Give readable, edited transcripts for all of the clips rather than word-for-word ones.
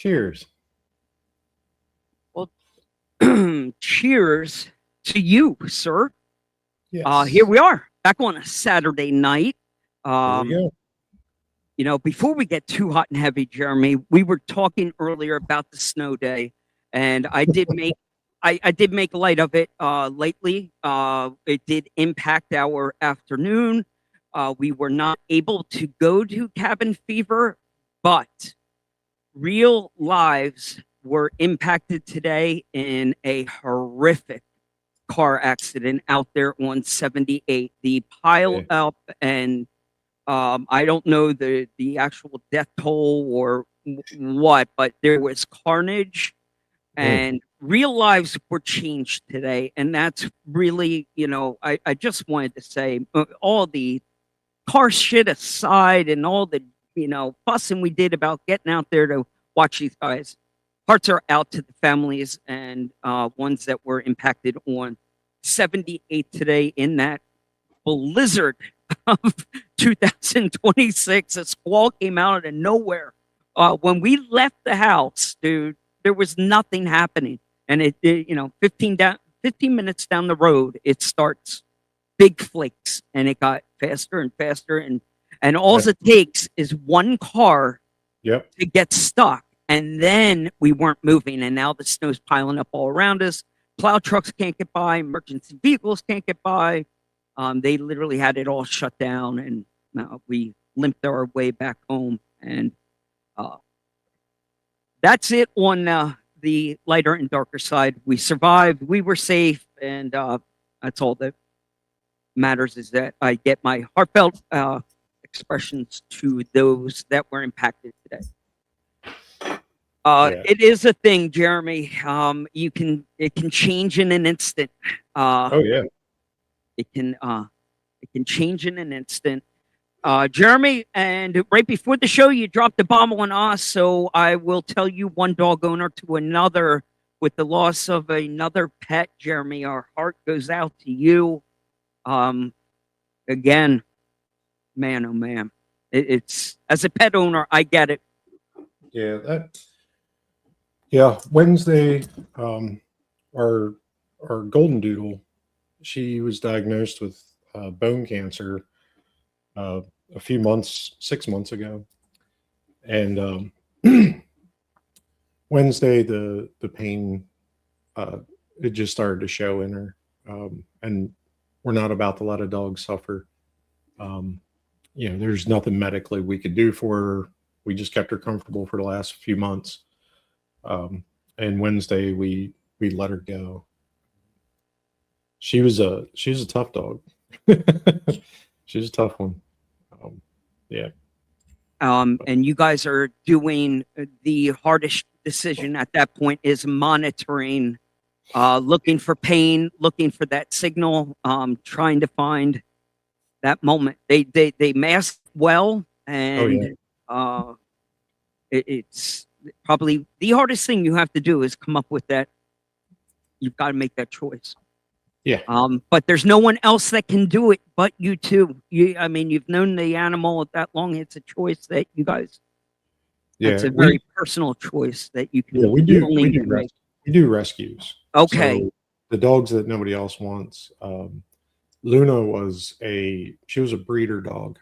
Cheers. Well, cheers to you, sir. Yes. Here we are back on a Saturday night. Here we go. Before we get too hot and heavy, Jeremy, we were talking earlier about the snow day, and I did make light of it lately. It did impact our afternoon. We were not able to go to Cabin Fever, but real lives were impacted today in a horrific car accident out there on 78. The pile up, and I don't know the actual death toll or what, but there was carnage, and real lives were changed today. And that's really, I just wanted to say, all the car shit aside and all the, fussing we did about getting out there to watch these guys, hearts are out to the families and ones that were impacted on 78 today in that blizzard of 2026. A squall came out of nowhere. When we left the house, dude, there was nothing happening. And it 15 minutes down the road, it starts big flakes, and it got faster and faster. And all it takes is one car to get stuck. And then we weren't moving. And now the snow's piling up all around us. Plow trucks can't get by. Emergency vehicles can't get by. They literally had it all shut down. And we limped our way back home. And that's it on the lighter and darker side. We survived. We were safe. And that's all that matters, is that I get my heartfelt expressions to those that were impacted today. It is a thing, Jeremy. It can change in an instant. It can change in an instant. Jeremy, and right before the show, you dropped the bomb on us. So I will tell you, one dog owner to another, with the loss of another pet, Jeremy, our heart goes out to you. Again, man, oh man, it's, as a pet owner, I get it. Wednesday, our golden doodle, she was diagnosed with bone cancer a few months, 6 months ago, and Wednesday the pain it just started to show in her, and we're not about to let a dog suffer. There's nothing medically we could do for her. We just kept her comfortable for the last few months. And Wednesday we let her go. She was a tough dog. She was a tough one. And you guys are doing the hardest decision at that point, is monitoring, looking for pain, looking for that signal, trying to find that moment. They mask well, and it's probably the hardest thing you have to do is come up with that. You've got to make that choice. But there's no one else that can do it but you two. You've known the animal that long. It's a choice that you guys. It's a very personal choice that you can. We do rescues. Okay. So the dogs that nobody else wants. Luna was a breeder dog.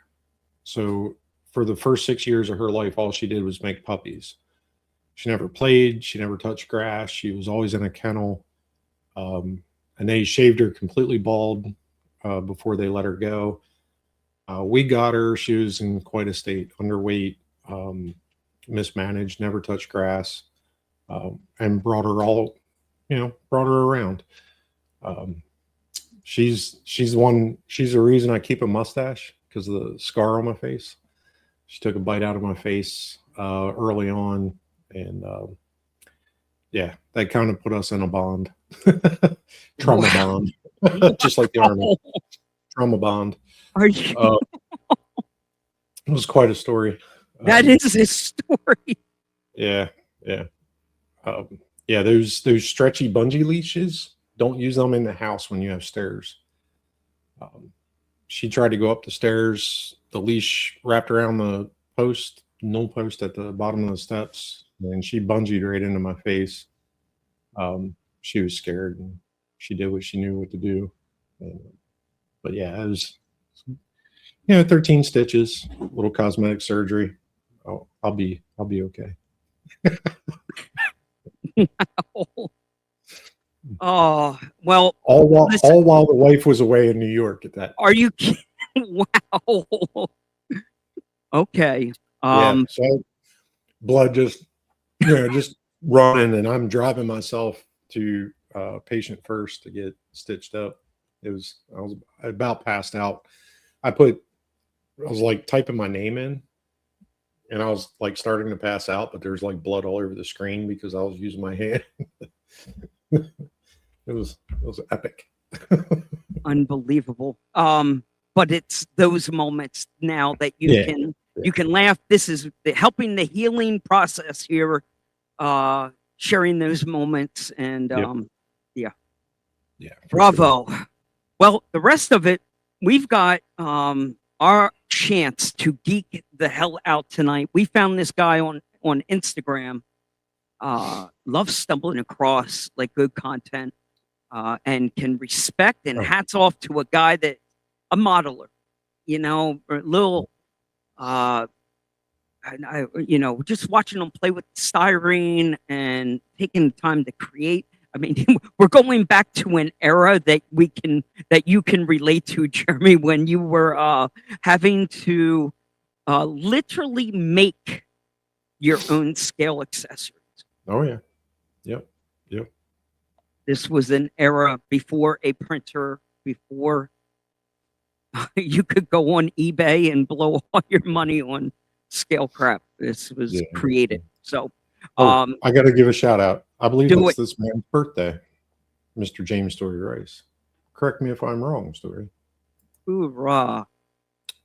So for the first 6 years of her life, all she did was make puppies. She never played. She never touched grass. She was always in a kennel. And they shaved her completely bald before they let her go. We got her. She was in quite a state, underweight, mismanaged, never touched grass, and brought her around. She's the reason I keep a mustache, because of the scar on my face. She took a bite out of my face early on, and that kind of put us in a bond. Trauma bond. Just like the Army. Trauma bond. It was quite a story. That is a story. Those stretchy bungee leashes, don't use them in the house when you have stairs. She tried to go up the stairs. The leash wrapped around the post, no post at the bottom of the steps, and she bungeed right into my face. She was scared, and she did what she knew what to do. But yeah, it was 13 stitches, little cosmetic surgery. I'll be okay. Oh, well, All listen, while the wife was away in New York at that. are you kidding? Wow. Okay. Yeah, so blood just just running, and I'm driving myself to patient first to get stitched up. I was about passed out. I was like typing my name in, and I was like starting to pass out, but there's like blood all over the screen because I was using my hand. It was epic. Unbelievable. But it's those moments now that you can laugh. This is helping the healing process here. Sharing those moments, and bravo. Sure. Well, the rest of it, we've got our chance to geek the hell out tonight. We found this guy on Instagram. Loves stumbling across like good content, and can respect, and hats off to a guy that a modeler, or a little and just watching them play with styrene and taking the time to create. I mean, we're going back to an era that you can relate to, Jeremy, when you were having to literally make your own scale accessories. Oh yeah. Yep. This was an era before a printer, before you could go on eBay and blow all your money on scale crap. This was created. So I got to give a shout out. I believe it's this man's birthday, Mr. James Story Rice. Correct me if I'm wrong, Story. Hoorah. I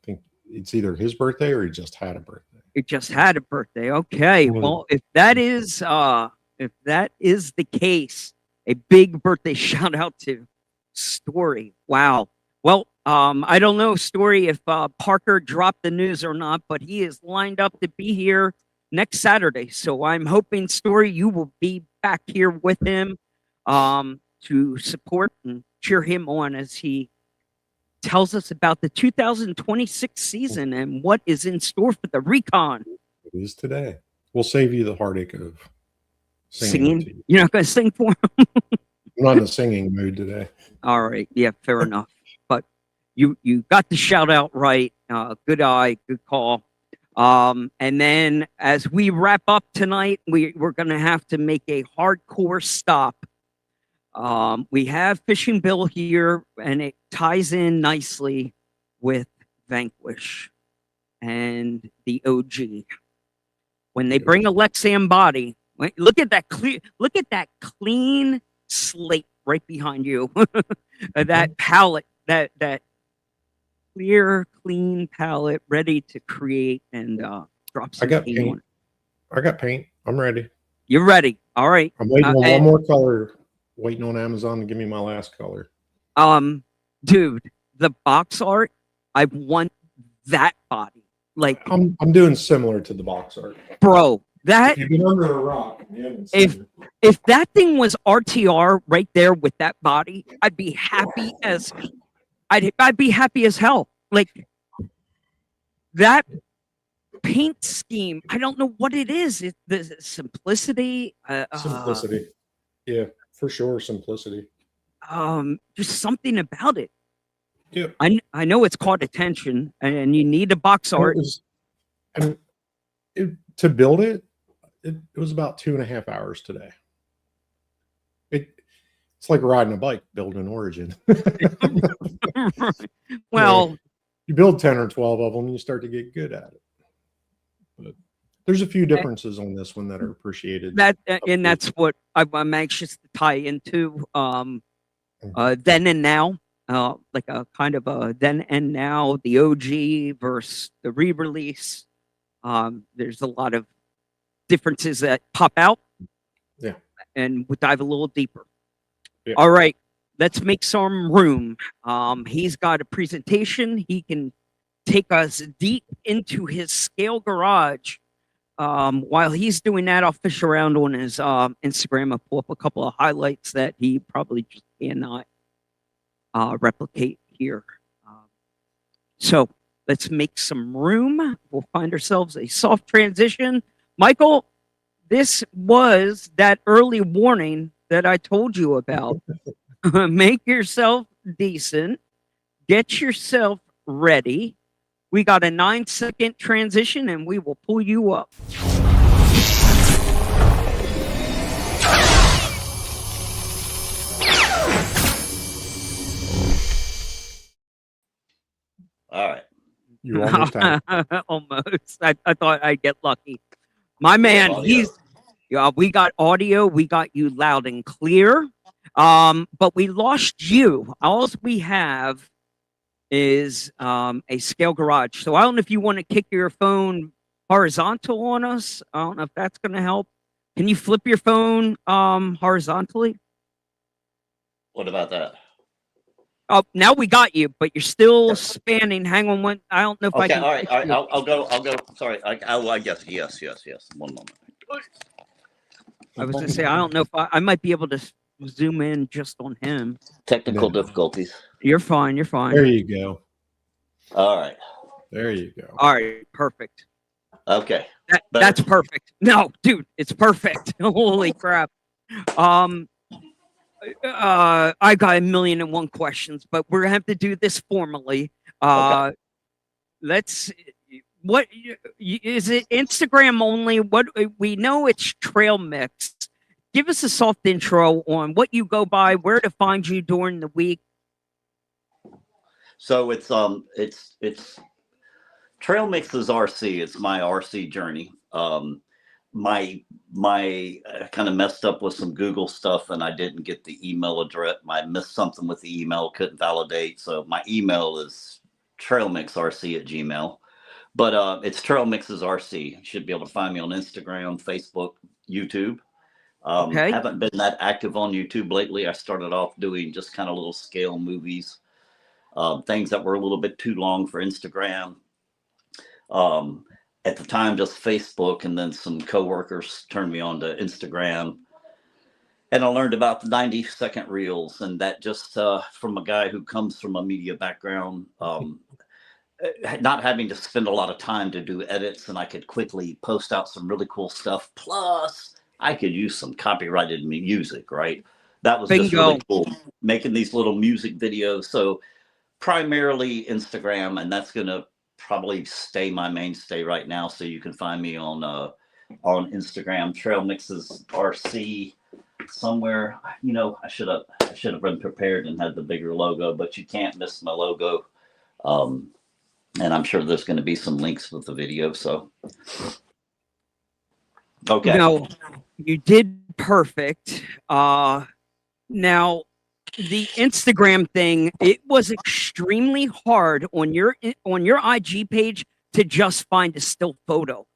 think it's either his birthday or he just had a birthday. He just had a birthday. Okay. Well, if that is the case, a big birthday shout out to Story. Wow. Well, I don't know, Story, if Parker dropped the news or not, but he is lined up to be here next Saturday. So I'm hoping, Story, you will be back here with him to support and cheer him on as he tells us about the 2026 season and what is in store for the Recon. It is today. We'll save you the heartache of singing. You're not going to sing for him? I'm not in a singing mood today. All right. Yeah, fair enough. But you got the shout out right. Good eye, good call. And then as we wrap up tonight, we're going to have to make a hardcore stop. We have Fishing Bill here, and it ties in nicely with Vanquish and the OG. When they bring a Lexan body, look at that clean slate right behind you. That palette, that clear, clean palette, ready to create and drop some paint on it. I got paint. I'm ready. You're ready. All right. I'm waiting on one more color. Waiting on Amazon to give me my last color. Dude, the box art, I want that body. Like I'm doing similar to the box art. Bro, that if you've been under a rock. If that thing was RTR right there with that body, I'd be happy as I'd be happy as hell. Like that paint scheme, I don't know what it is. It's the simplicity. Simplicity. Yeah, for sure. Simplicity. Just something about it. Yeah. I know it's caught attention, and you need a box art. To build it was about 2.5 hours today. It's like riding a bike, building Origin. Well, you build 10 or 12 of them, and you start to get good at it. But there's a few differences on this one that are appreciated. And that's what I'm anxious to tie into. Then and now, like a kind of a then and now, the OG versus the re-release. There's a lot of differences that pop out. Yeah. And we'll dive a little deeper. Yeah. All right, let's make some room. He's got a presentation. He can take us deep into his scale garage. While he's doing that, I'll fish around on his Instagram and pull up a couple of highlights that he probably just cannot replicate here. So let's make some room. We'll find ourselves a soft transition. Michael, this was that early warning that I told you about. Make yourself decent. Get yourself ready. We got a 9-second transition and we will pull you up. All right. You almost had it. Almost. I thought I'd get lucky. My man, we got audio, we got you loud and clear. But we lost you. All we have is a scale garage. So I don't know if you want to kick your phone horizontal on us. I don't know if that's going to help. Can you flip your phone horizontally? What about that? Oh, now we got you, but you're still spanning. Hang on one. I don't know if I Okay, can. all right. I'll go. Sorry. I guess. Yes. One moment. I was going to say, I don't know if I might be able to zoom in just on him. Technical difficulties. You're fine. You're fine. There you go. All right. There you go. All right. Perfect. Okay. That's perfect. No, dude, it's perfect. Holy crap. I got 1,000,001 questions, but we're gonna have to do this formally. Okay. What is it? Instagram only? What we know it's TrailMix. Give us a soft intro on what you go by, where to find you during the week. So it's TrailMixRC. It's my RC journey. My kind of messed up with some Google stuff and I didn't get the email address. I missed something with the email, couldn't validate. So my email is trailmixrc@gmail. But it's TrailMixRC. You should be able to find me on Instagram, Facebook, YouTube. Okay. Haven't been that active on YouTube lately. I started off doing just kind of little scale movies, things that were a little bit too long for Instagram. At the time, just Facebook, and then some coworkers turned me on to Instagram. And I learned about the 90-second reels, and that just from a guy who comes from a media background, not having to spend a lot of time to do edits, and I could quickly post out some really cool stuff. Plus, I could use some copyrighted music, right? That was just really cool, making these little music videos. So primarily Instagram, and that's going to probably stay my mainstay right now. So you can find me on Instagram, TrailMixRC somewhere. You know, I should have been prepared and had the bigger logo, but you can't miss my logo. And I'm sure there's going to be some links with the video. So, okay. No, you did perfect. Now, the Instagram thing, it was extremely hard on your IG page to just find a still photo.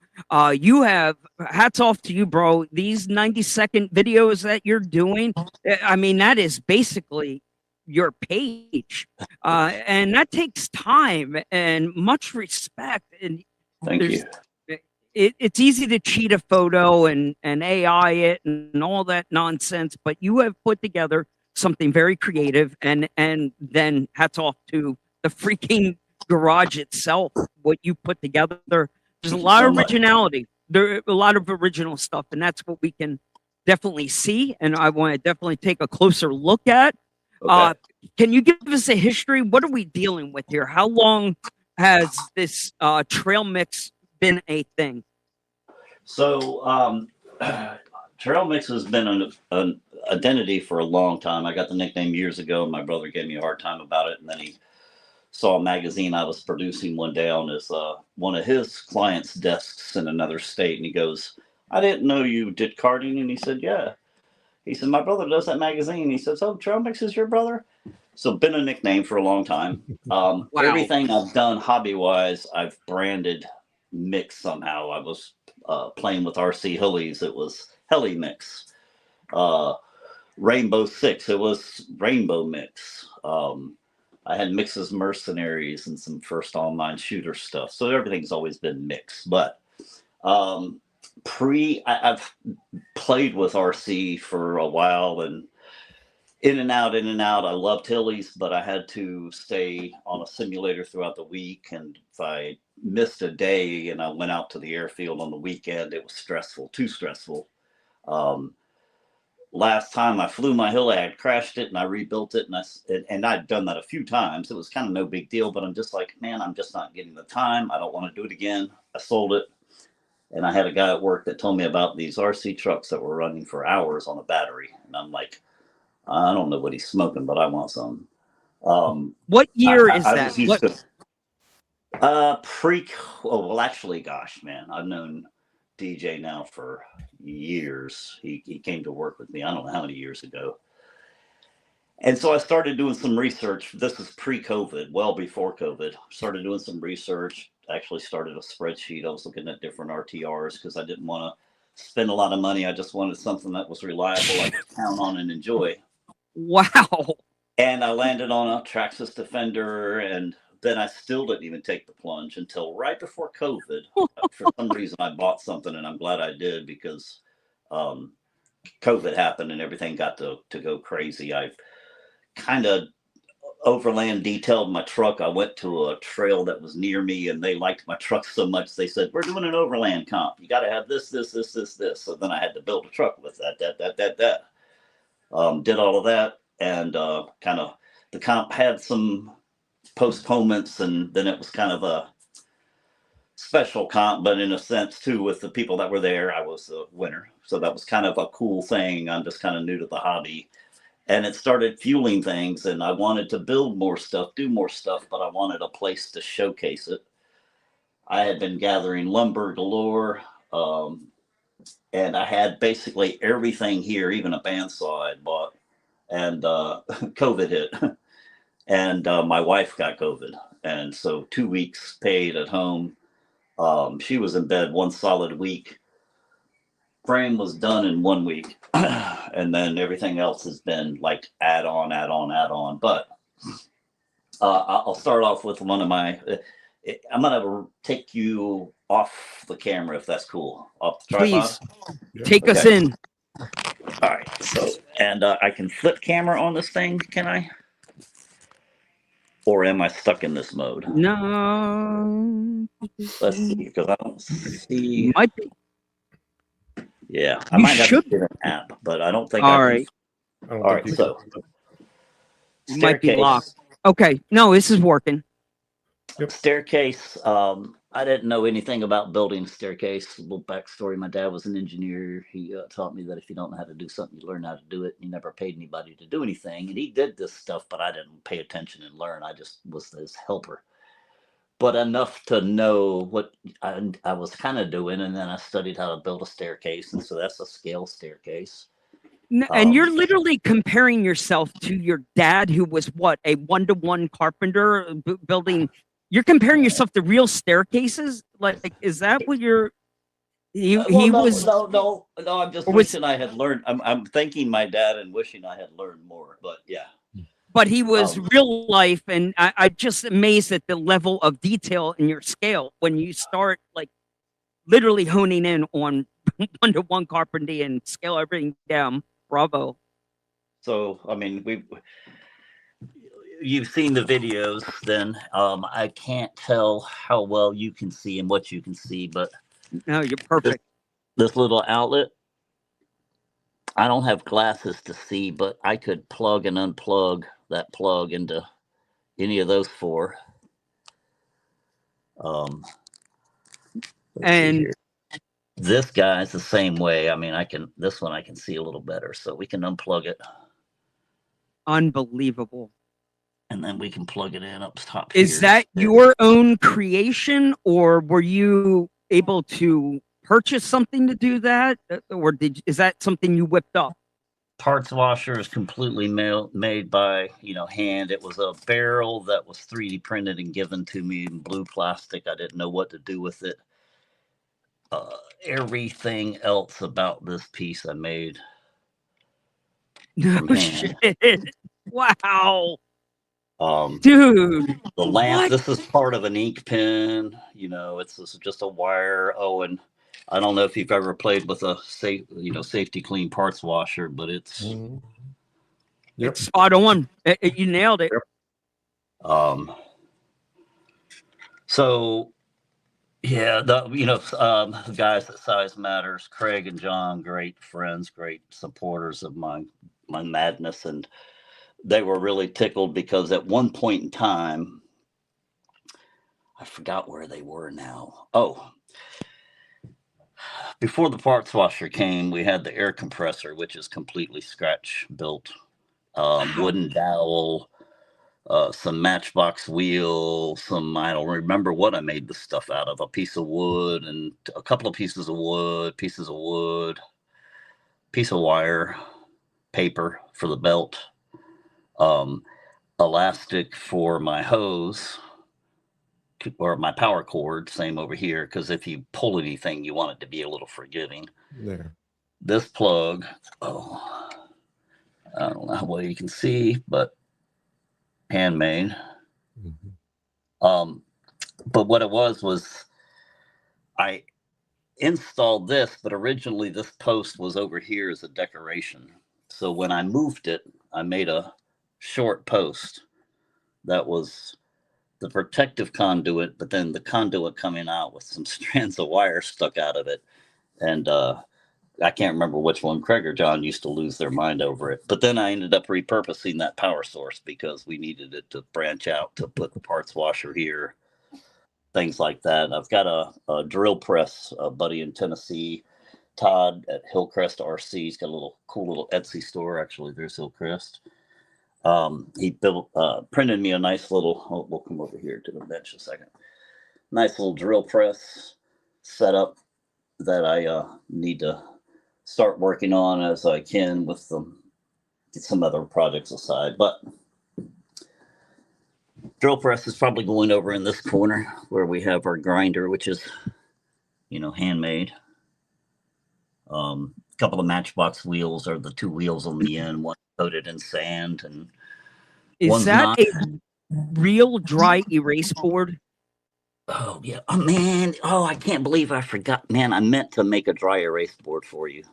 You have hats off to you, bro. These 90-second videos that you're doing, I mean, that is basically your page, and that takes time and much respect. And Thank you. It's easy to cheat a photo and AI it and all that nonsense, but you have put together something very creative, and then hats off to the freaking garage itself. What you put together, there's a lot of originality. There are a lot of original stuff, and that's what we can definitely see. And I want to definitely take a closer look at. Okay. Can you give us a history? What are we dealing with here? How long has this trail mix been a thing? So trail mix has been an identity for a long time. I got the nickname years ago. My brother gave me a hard time about it, and then he saw a magazine I was producing one day on his one of his clients' desks in another state, and he goes, "I didn't know you did karting," and he said, "Yeah." He said, "My brother does that magazine." He said, "So Trail Mix is your brother?" So been a nickname for a long time. Wow. Everything I've done hobby-wise, I've branded mix somehow. I was playing with RC Hillies. It was Heli Mix. Rainbow Six, it was Rainbow Mix. I had Mixes Mercenaries and some first online shooter stuff. So everything's always been mixed. But I've played with RC for a while and in and out, in and out. I loved Hillies, but I had to stay on a simulator throughout the week. And if I missed a day and I went out to the airfield on the weekend, it was stressful, too stressful. Last time I flew my Hill, I had crashed it and I rebuilt it. And I'd done that a few times. It was kind of no big deal, but I'm just like, man, I'm just not getting the time. I don't want to do it again. I sold it. And I had a guy at work that told me about these RC trucks that were running for hours on a battery. And I'm like, I don't know what he's smoking, but I want some. What year is I that? was used to actually, gosh, man, I've known DJ now for years. He came to work with me, I don't know how many years ago. And so I started doing some research. This is pre-COVID, well before COVID. Started doing some research, actually started a spreadsheet. I was looking at different RTRs because I didn't want to spend a lot of money. I just wanted something that was reliable, I could count on and enjoy. Wow. And I landed on a Traxxas Defender, and then I still didn't even take the plunge until right before COVID. For some reason, I bought something, and I'm glad I did because COVID happened and everything got to go crazy. I kind of overland detailed my truck. I went to a trail that was near me, and they liked my truck so much they said, "We're doing an overland comp. You got to have this, this, this, this, this." So then I had to build a truck with that. Did all of that, and kind of the comp had some postponements, and then it was kind of a special comp, but in a sense too, with the people that were there, I was the winner. So that was kind of a cool thing. I'm just kind of new to the hobby. And it started fueling things, and I wanted to build more stuff, do more stuff, but I wanted a place to showcase it. I had been gathering lumber galore, and I had basically everything here, even a bandsaw I had bought. And COVID hit, and my wife got COVID. And so 2 weeks paid at home. She was in bed one solid week. Frame was done in 1 week. And then everything else has been like add on. But I'll start off with one of my, I'm going to take you off the camera if that's cool. Off the tripod. Please take us in. All right. So, and I can flip camera on this thing, can I? Or am I stuck in this mode? No. Let's see, because I don't see. Might be. Yeah, I You might have should. to get an app, but I don't think All I right. can. All right, so You might be locked. Okay. No, this is working. Yep. Staircase. I didn't know anything about building a staircase. A little backstory: my dad was an engineer. He taught me that if you don't know how to do something, you learn how to do it. He never paid anybody to do anything, and he did this stuff, but I didn't pay attention and learn. I just was his helper. But enough to know what I was kind of doing, and then I studied how to build a staircase, and so that's a scale staircase. And you're literally comparing yourself to your dad, who was what, a 1-to-1 carpenter building. You're comparing yourself to real staircases. Like, is that what you're? No. I'm just wishing I had learned. I'm thanking my dad and wishing I had learned more. But yeah. But he was real life, and I'm just amazed at the level of detail in your scale when you start like literally honing in on 1-to-1 carpentry and scale everything down. Bravo. So I mean, you've seen the videos. Then I can't tell how well you can see and what you can see, but no, you're perfect. This little outlet. I don't have glasses to see, but I could plug and unplug that plug into any of those four. And this guy's the same way. I mean, this one I can see a little better, so we can unplug it. Unbelievable. And then we can plug it in up top. Is that your own creation, or were you able to purchase something to do that, or is that something you whipped up? Parts washer is completely made by hand. It was a barrel that was 3D printed and given to me in blue plastic. I didn't know what to do with it. Everything else about this piece I made. No shit! Wow. Dude, the lamp. What? This is part of an ink pen. This is just a wire. Oh, and I don't know if you've ever played with a safety clean parts washer, but it's Mhm. Yep. It's spot on. You nailed it. So yeah, the guys at Size Matters, Craig and John, great friends, great supporters of my madness, and they were really tickled because at one point in time, I forgot where they were now. Oh, before the parts washer came, we had the air compressor, which is completely scratch built, wooden dowel, some matchbox wheel, I don't remember what I made the stuff out of, a piece of wood and a couple of pieces of wood, piece of wire, paper for the belt, um, elastic for my hose or my power cord, same over here, because if you pull anything, you want it to be a little forgiving. There. This plug, I don't know how well you can see, but handmade. Mm-hmm. But what it was I installed this, but originally this post was over here as a decoration. So when I moved it, I made a short post that was the protective conduit, but then the conduit coming out with some strands of wire stuck out of it. And I can't remember which one. Craig or John used to lose their mind over it. But then I ended up repurposing that power source because we needed it to branch out to put the parts washer here, things like that. I've got a drill press, a buddy in Tennessee, Todd at Hillcrest RC. He's got a cool little Etsy store. Actually, there's Hillcrest. He printed me a nice little, we'll come over here to the bench a second. Nice little drill press setup that I need to start working on as I can with some other projects aside. But drill press is probably going over in this corner where we have our grinder, which is, handmade. A couple of matchbox wheels are the two wheels on the end, one coated in sand, and Is that a real dry erase board? Oh yeah. Oh man. Oh, I can't believe I forgot. Man, I meant to make a dry erase board for you.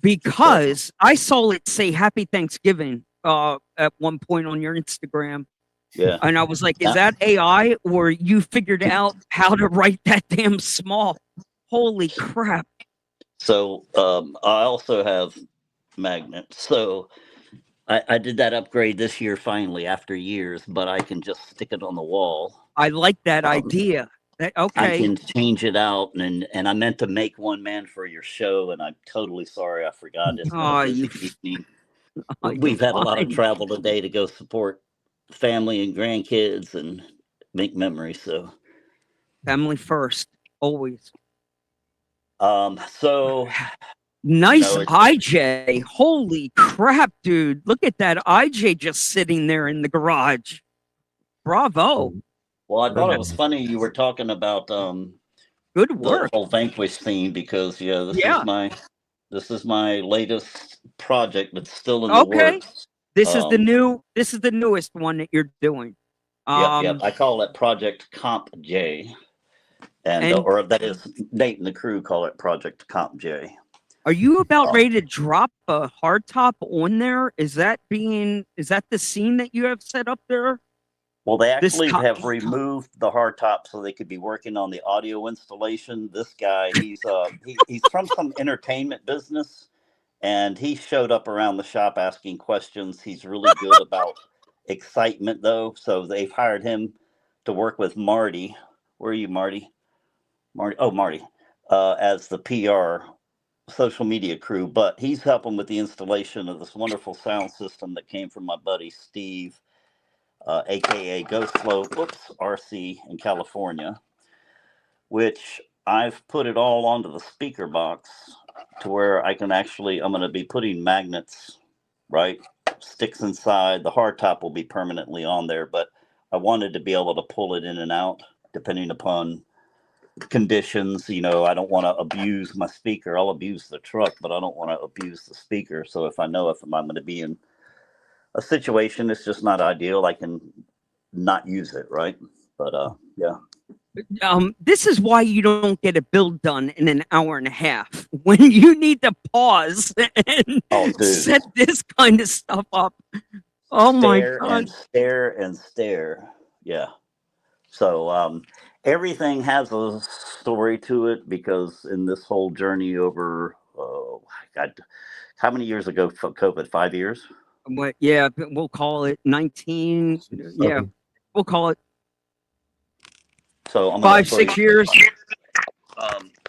Because I saw it say Happy Thanksgiving at one point on your Instagram. Yeah. And I was like, is that AI or you figured out how to write that damn small? Holy crap. So I also have magnets. So I did that upgrade this year finally after years, but I can just stick it on the wall. I like that idea. Okay. I can change it out, and I meant to make one, man, for your show, and I'm totally sorry I forgot. It's been a busy evening. We've had a lot of travel today to go support family and grandkids and make memories. So family first, always. So nice IJ. Holy crap, dude. Look at that IJ just sitting there in the garage. Bravo. Well, I thought it was funny you were talking about good work. The whole Vanquish theme because this is my latest project that's still in the works. This is the newest one that you're doing. Yep. I call it Project Comp J. Or that is Nate and the crew call it Project Comp J. Are you about ready to drop a hardtop on there? Is that the scene that you have set up there? Well, they actually have removed the hardtop so they could be working on the audio installation. This guy, he's from some entertainment business, and he showed up around the shop asking questions. He's really good about excitement, though. So they've hired him to work with Marty. Where are you, Marty? Marty, as the PR social media crew. But he's helping with the installation of this wonderful sound system that came from my buddy Steve, aka Ghost Flow RC in California, which I've put it all onto the speaker box to where I'm going to be putting magnets, right? Sticks inside. The hardtop will be permanently on there, but I wanted to be able to pull it in and out depending upon conditions. I don't want to abuse my speaker. I'll abuse the truck, but I don't want to abuse the speaker. So if I'm going to be in a situation it's just not ideal, I can not use it, right? But yeah. This is why you don't get a build done in an hour and a half when you need to pause and Oh, dude. set this kind of stuff up. Oh my Stare God. and stare and stare. Yeah. So everything has a story to it, because in this whole journey over, God, how many years ago for COVID? 5 years? But yeah, we'll call it 19. Yeah, we'll call it So I'm gonna 5, 6 years.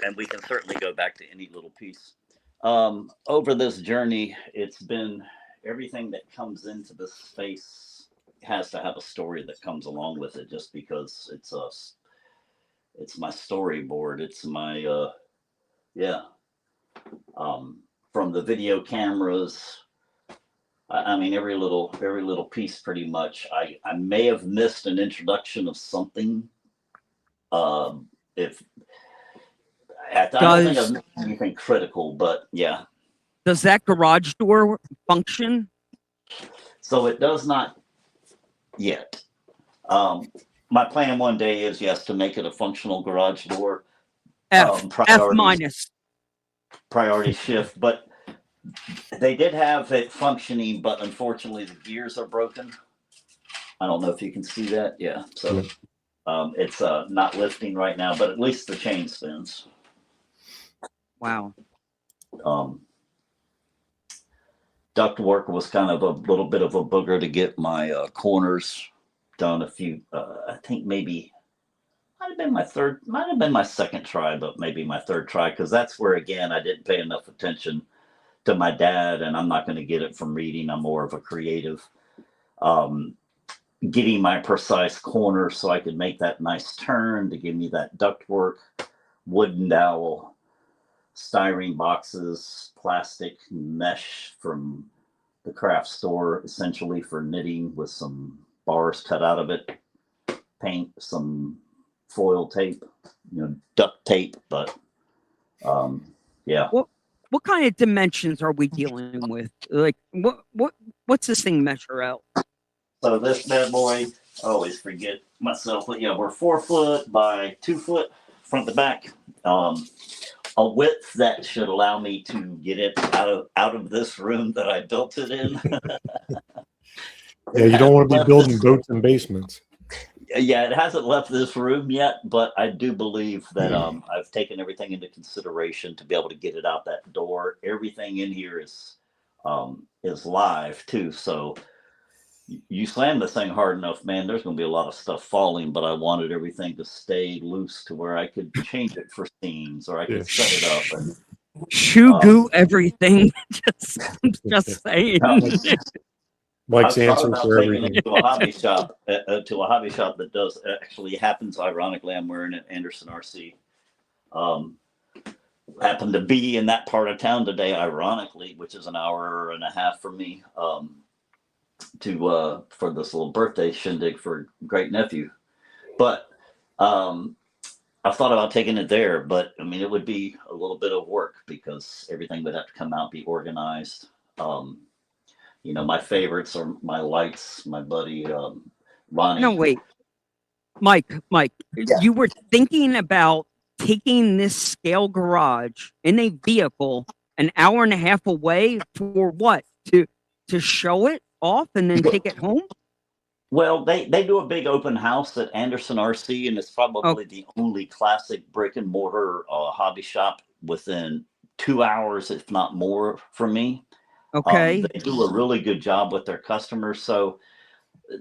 And we can certainly go back to any little piece. Over this journey, it's been everything that comes into this space has to have a story that comes along with it, just because it's my storyboard. It's my yeah. From the video cameras, I mean every little piece pretty much. I may have missed an introduction of something. If I don't think I've missed anything critical, but yeah. Does that garage door function? So it does not yet. My plan one day is, yes, to make it a functional garage door. F minus. Priority shift, but they did have it functioning, but unfortunately the gears are broken. I don't know if you can see that. Yeah. So it's not lifting right now, but at least the chain spins. Wow. Duct work was kind of a little bit of a booger to get my corners done. I think maybe might have been my second try, but maybe my third try, because that's where, again, I didn't pay enough attention to my dad, and I'm not going to get it from reading. I'm more of a creative. Getting my precise corner so I could make that nice turn to give me that duct work, wooden dowel, styrene boxes, plastic mesh from the craft store, essentially for knitting, with some bars cut out of it, paint, some foil tape, duct tape, but yeah. What kind of dimensions are we dealing with? Like what's this thing measure out? So this bad boy, I always forget myself, but yeah, we're 4 foot by 2 foot front to back. A width that should allow me to get it out of this room that I built it in. Yeah, you don't want to be building boats in basements. Yeah, it hasn't left this room yet, but I do believe that I've taken everything into consideration to be able to get it out that door. Everything in here is live too, so you slam this thing hard enough, man, there's going to be a lot of stuff falling, but I wanted everything to stay loose to where I could change it for scenes, or I could set it up and goo everything. just saying. Mike's answer for everything. To a hobby shop, that does actually happens. Ironically, I'm wearing an Anderson RC. Happened to be in that part of town today, ironically, which is an hour and a half from me. For this little birthday shindig for great nephew, but I've thought about taking it there, but I mean it would be a little bit of work because everything would have to come out, be organized. My favorites are my lights, my buddy Ronnie. No, wait, Mike, yeah. You were thinking about taking this scale garage in a vehicle an hour and a half away for what? To show it off and then take it home? Well, they do a big open house at Anderson RC, and it's probably the only classic brick and mortar hobby shop within 2 hours, if not more, from me. Okay. They do a really good job with their customers, so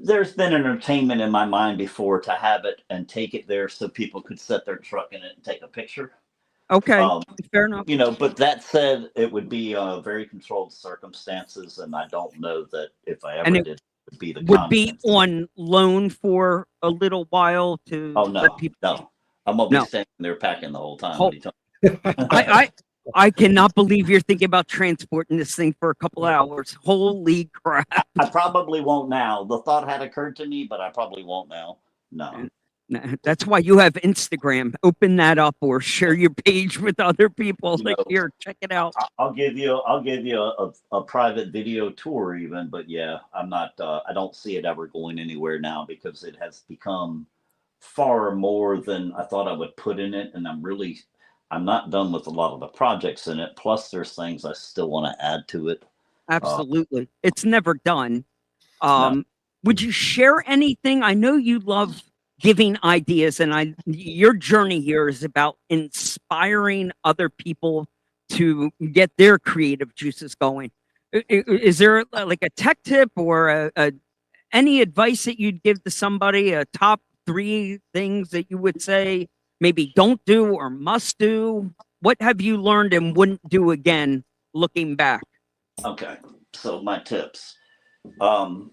there's been entertainment in my mind before to have it and take it there so people could set their truck in it and take a picture. Okay, fair enough. But that said, it would be very controlled circumstances, and I don't know that if I ever did, it would be on loan for a little while to let people. No, I'm gonna be standing there packing the whole time. I cannot believe you're thinking about transporting this thing for a couple of hours. Holy crap! I probably won't now. The thought had occurred to me, but I probably won't now. No. That's why you have Instagram. Open that up or share your page with other people. Here, check it out. I'll give you a private video tour even, but yeah, I'm not. I don't see it ever going anywhere now because it has become far more than I thought I would put in it. And I'm not done with a lot of the projects in it. Plus there's things I still want to add to it. Absolutely. It's never done. No. Would you share anything? I know you love giving ideas, and your journey here is about inspiring other people to get their creative juices going. Is there like a tech tip or any advice that you'd give to somebody, a top 3 things that you would say maybe don't do or must do? What have you learned and wouldn't do again looking back? Okay. So my tips, don't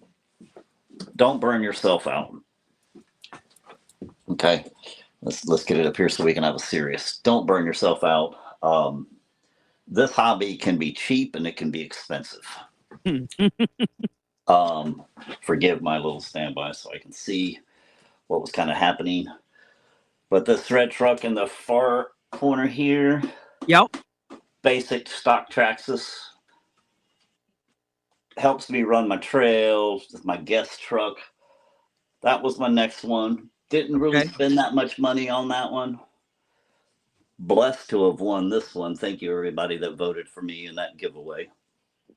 burn yourself out. Okay. Let's get it up here so we can have a serious. Don't burn yourself out. This hobby can be cheap and it can be expensive. Forgive my little standby so I can see what was kind of happening. But the thread truck in the far corner here. Yep. Basic stock Traxxas. Helps me run my trails with my guest truck. That was my next one. Didn't really spend that much money on that one. Blessed to have won this one. Thank you, everybody that voted for me in that giveaway.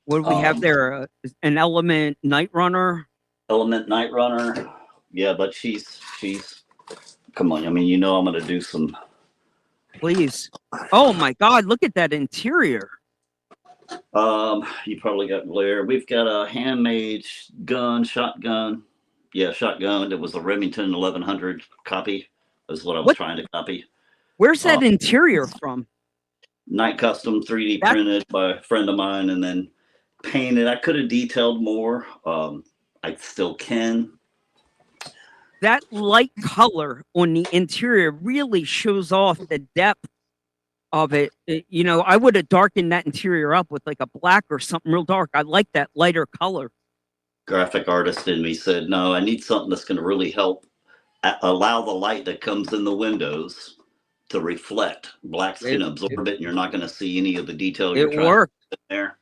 What do we have there? An Element Night Runner? Element Night Runner. Yeah, but she's come on. I mean, you know I'm going to do some. Please. Oh, my God. Look at that interior. You probably got glare. We've got a handmade shotgun. Yeah, shotgun. It was a Remington 1100 copy. Is what I was trying to copy. Where's that interior from? Night Custom 3D printed by a friend of mine and then painted. I could have detailed more. I still can. That light color on the interior really shows off the depth of it. You know, I would have darkened that interior up with like a black or something real dark. I like that lighter color. Graphic artist in me said, no, I need something that's going to really help allow the light that comes in the windows to reflect. Black's going to absorb it and you're not going to see any of the detail you're trying to put in there.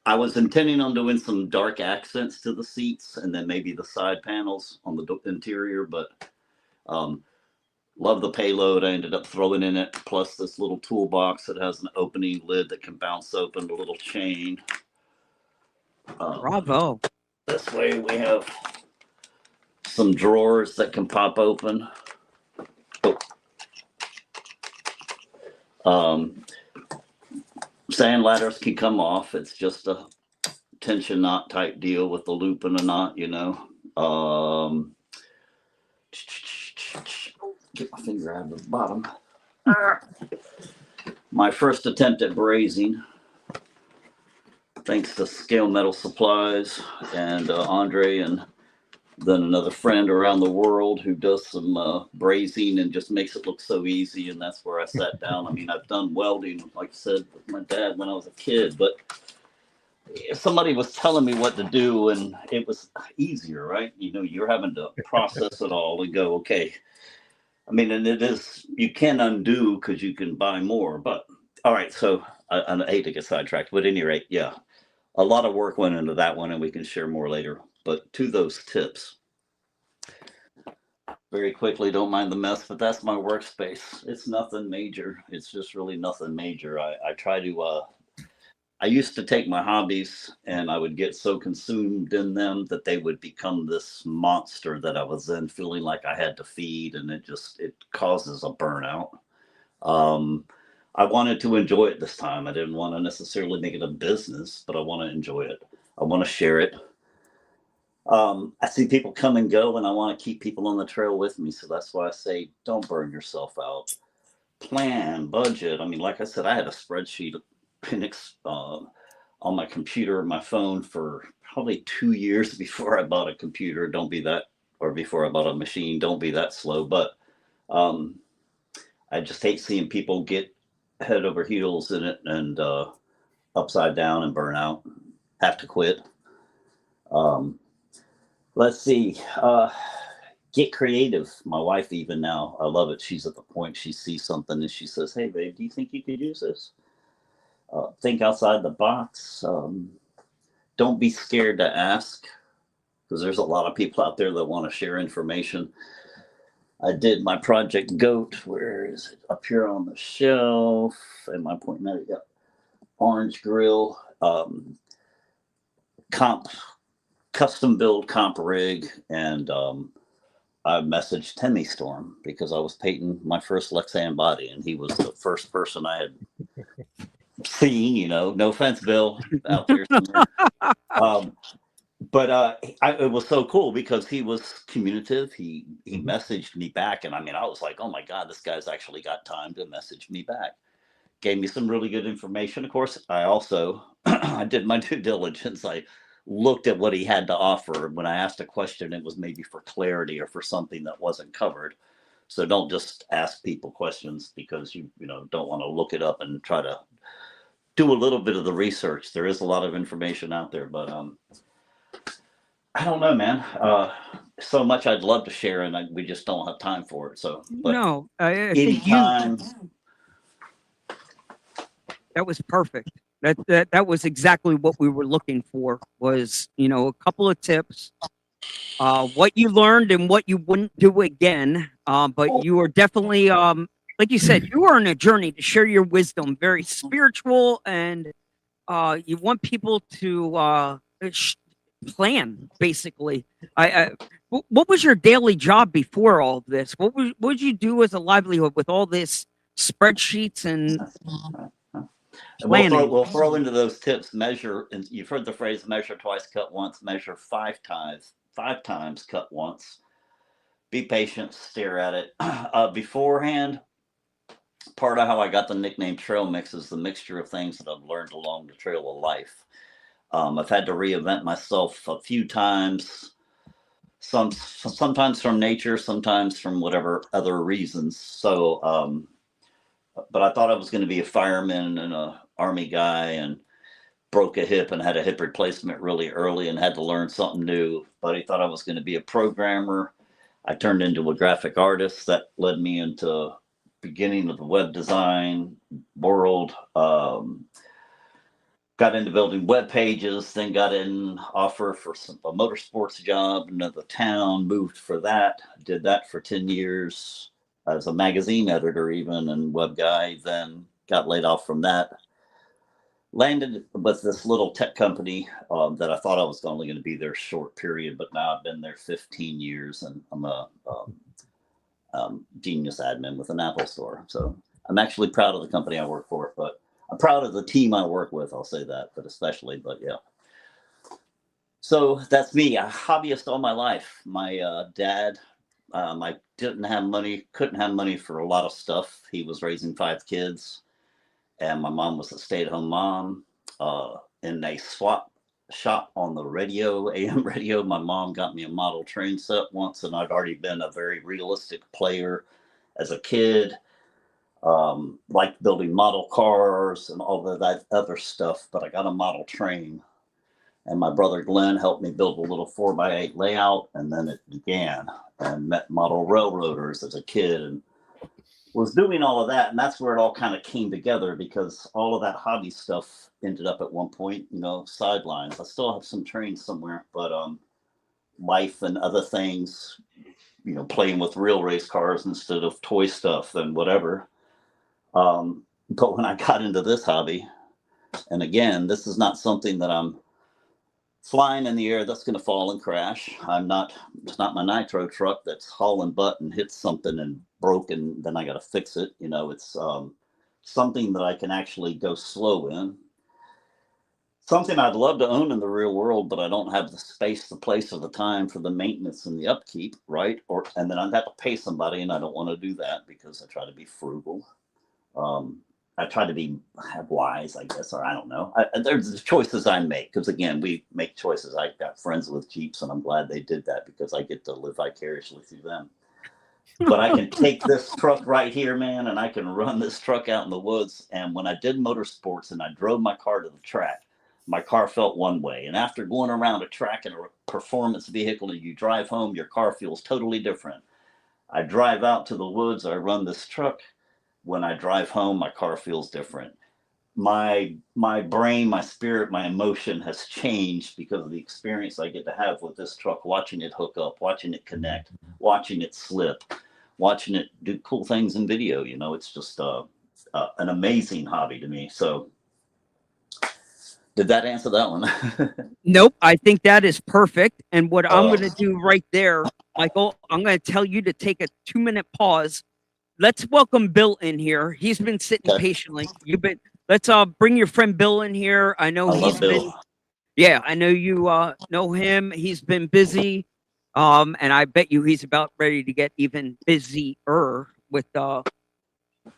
I was intending on doing some dark accents to the seats and then maybe the side panels on the interior, but love the payload I ended up throwing in it, plus this little toolbox that has an opening lid that can bounce open, a little chain. Bravo. This way we have some drawers that can pop open. Sand ladders can come off. It's just a tension knot type deal with the loop and a knot, you know. Get my finger out of the bottom. My first attempt at brazing, thanks to Scale Metal Supplies and Andre, and then another friend around the world who does some brazing and just makes it look so easy. And that's where I sat down. I mean, I've done welding, like I said, with my dad when I was a kid, but somebody was telling me what to do and it was easier, right? You know, you're having to process it all and go, okay. I mean, and it is, you can undo because you can buy more, but all right. So I hate to get sidetracked, but at any rate, yeah, a lot of work went into that one and we can share more later. But to those tips, very quickly, don't mind the mess, but that's my workspace. It's nothing major. It's just really nothing major. I try to, I used to take my hobbies and I would get so consumed in them that they would become this monster that I was in, feeling like I had to feed, and it causes a burnout. I wanted to enjoy it this time. I didn't want to necessarily make it a business, but I want to enjoy it. I want to share it. I see people come and go and I want to keep people on the trail with me. So that's why I say, don't burn yourself out. Plan, budget. I mean, like I said, I had a spreadsheet on my computer and my phone for probably 2 years before I bought a computer. Before I bought a machine. Don't be that slow. But I just hate seeing people get head over heels in it and upside down and burn out, have to quit. Let's see. Get creative. My wife, even now, I love it. She's at the point she sees something and she says, hey, babe, do you think you could use this? Think outside the box. Don't be scared to ask, because there's a lot of people out there that want to share information. I did my Project Goat. Where is it? Up here on the shelf. Am I pointing at it? Yep. Orange Grill. Comp, custom build comp rig. And I messaged Timmy Storm because I was painting my first Lexan body, and he was the first person I had seen, no offense, Bill, out there somewhere. But it was so cool because he was communicative. He messaged me back, and I mean, I was like, oh my God, this guy's actually got time to message me back. Gave me some really good information. Of course, I also, I did my due diligence. I looked at what he had to offer. When I asked a question, it was maybe for clarity or for something that wasn't covered. So don't just ask people questions because you don't want to look it up and try to do a little bit of the research. There is a lot of information out there, but I don't know, man. So much I'd love to share, and we just don't have time for it. So, but No, I think anytime. that was perfect. That was exactly what we were looking for. Was a couple of tips, what you learned and what you wouldn't do again. But you are definitely, like you said, you are on a journey to share your wisdom. Very spiritual, and you want people to plan. Basically, what was your daily job before all of this? What would you do as a livelihood with all this spreadsheets and planning? We'll throw into those tips. Measure, and you've heard the phrase "measure twice, cut once." Measure 5 times. 5 times, cut once. Be patient. Stare at it. Beforehand, part of how I got the nickname Trail Mix is the mixture of things that I've learned along the trail of life. I've had to reinvent myself a few times. Sometimes from nature, sometimes from whatever other reasons. So, but I thought I was going to be a fireman and an Army guy, and broke a hip and had a hip replacement really early and had to learn something new. But I thought I was going to be a programmer. I turned into a graphic artist. That led me into beginning of the web design world. Got into building web pages, then got an offer for a motorsports job in another town, moved for that, did that for 10 years as a magazine editor even and web guy, then got laid off from that. Landed with this little tech company that I thought I was only going to be there a short period, but now I've been there 15 years and I'm a genius admin with an Apple store. So I'm actually proud of the company I work for, but I'm proud of the team I work with. I'll say that, but yeah. So that's me, a hobbyist all my life. My dad, I didn't have money, couldn't have money for a lot of stuff. He was raising 5 kids, and my mom was a stay-at-home mom. In a swap shop on the radio, AM radio, my mom got me a model train set once, and I'd already been a very realistic player as a kid. Like building model cars and all of that other stuff, but I got a model train, and my brother Glenn helped me build a little 4x8 layout, and then it began, and met model railroaders as a kid and was doing all of that. And that's where it all kind of came together, because all of that hobby stuff ended up at one point, sidelines. I still have some trains somewhere, but life and other things, playing with real race cars instead of toy stuff and whatever. But when I got into this hobby, and again, this is not something that I'm flying in the air that's going to fall and crash. It's not my nitro truck that's hauling butt and hits something and broken, then I got to fix it. It's something that I can actually go slow in. Something I'd love to own in the real world, but I don't have the space, the place, or the time for the maintenance and the upkeep, right? And then I'd have to pay somebody, and I don't want to do that because I try to be frugal. I try to have wise, I guess, or I don't know. There's the choices I make, because again, we make choices. I got friends with Jeeps, and I'm glad they did that because I get to live vicariously through them. But I can take this truck right here, man, and I can run this truck out in the woods. And when I did motorsports and I drove my car to the track, my car felt one way. And after going around a track in a performance vehicle and you drive home, your car feels totally different. I drive out to the woods, I run this truck. When I drive home, my car feels different. My brain, my spirit, my emotion has changed because of the experience I get to have with this truck, watching it hook up, watching it connect, watching it slip, watching it do cool things in video. You know, it's just an amazing hobby to me. So did that answer that one? Nope. I think that is perfect. And what I'm going to do right there, Michael, I'm going to tell you to take a 2-minute pause. Let's welcome Bill in here. He's been sitting patiently. Let's bring your friend Bill in here. I know he's been, yeah, I know you know him. He's been busy. And I bet you he's about ready to get even busier with the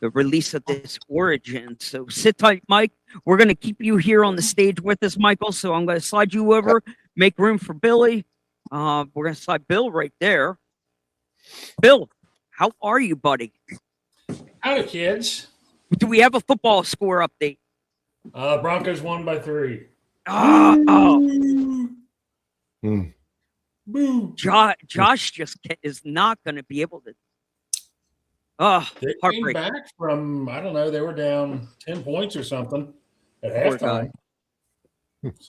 release of this Origin. So sit tight, Mike. We're going to keep you here on the stage with us, Michael. So I'm going to slide you over, make room for Billy. We're going to slide Bill right there. Bill, how are you, buddy? Howdy, kids. Do we have a football score update? Broncos won by 3. Boo. Josh just is not going to be able to. They came back from, I don't know, they were down 10 points or something at halftime.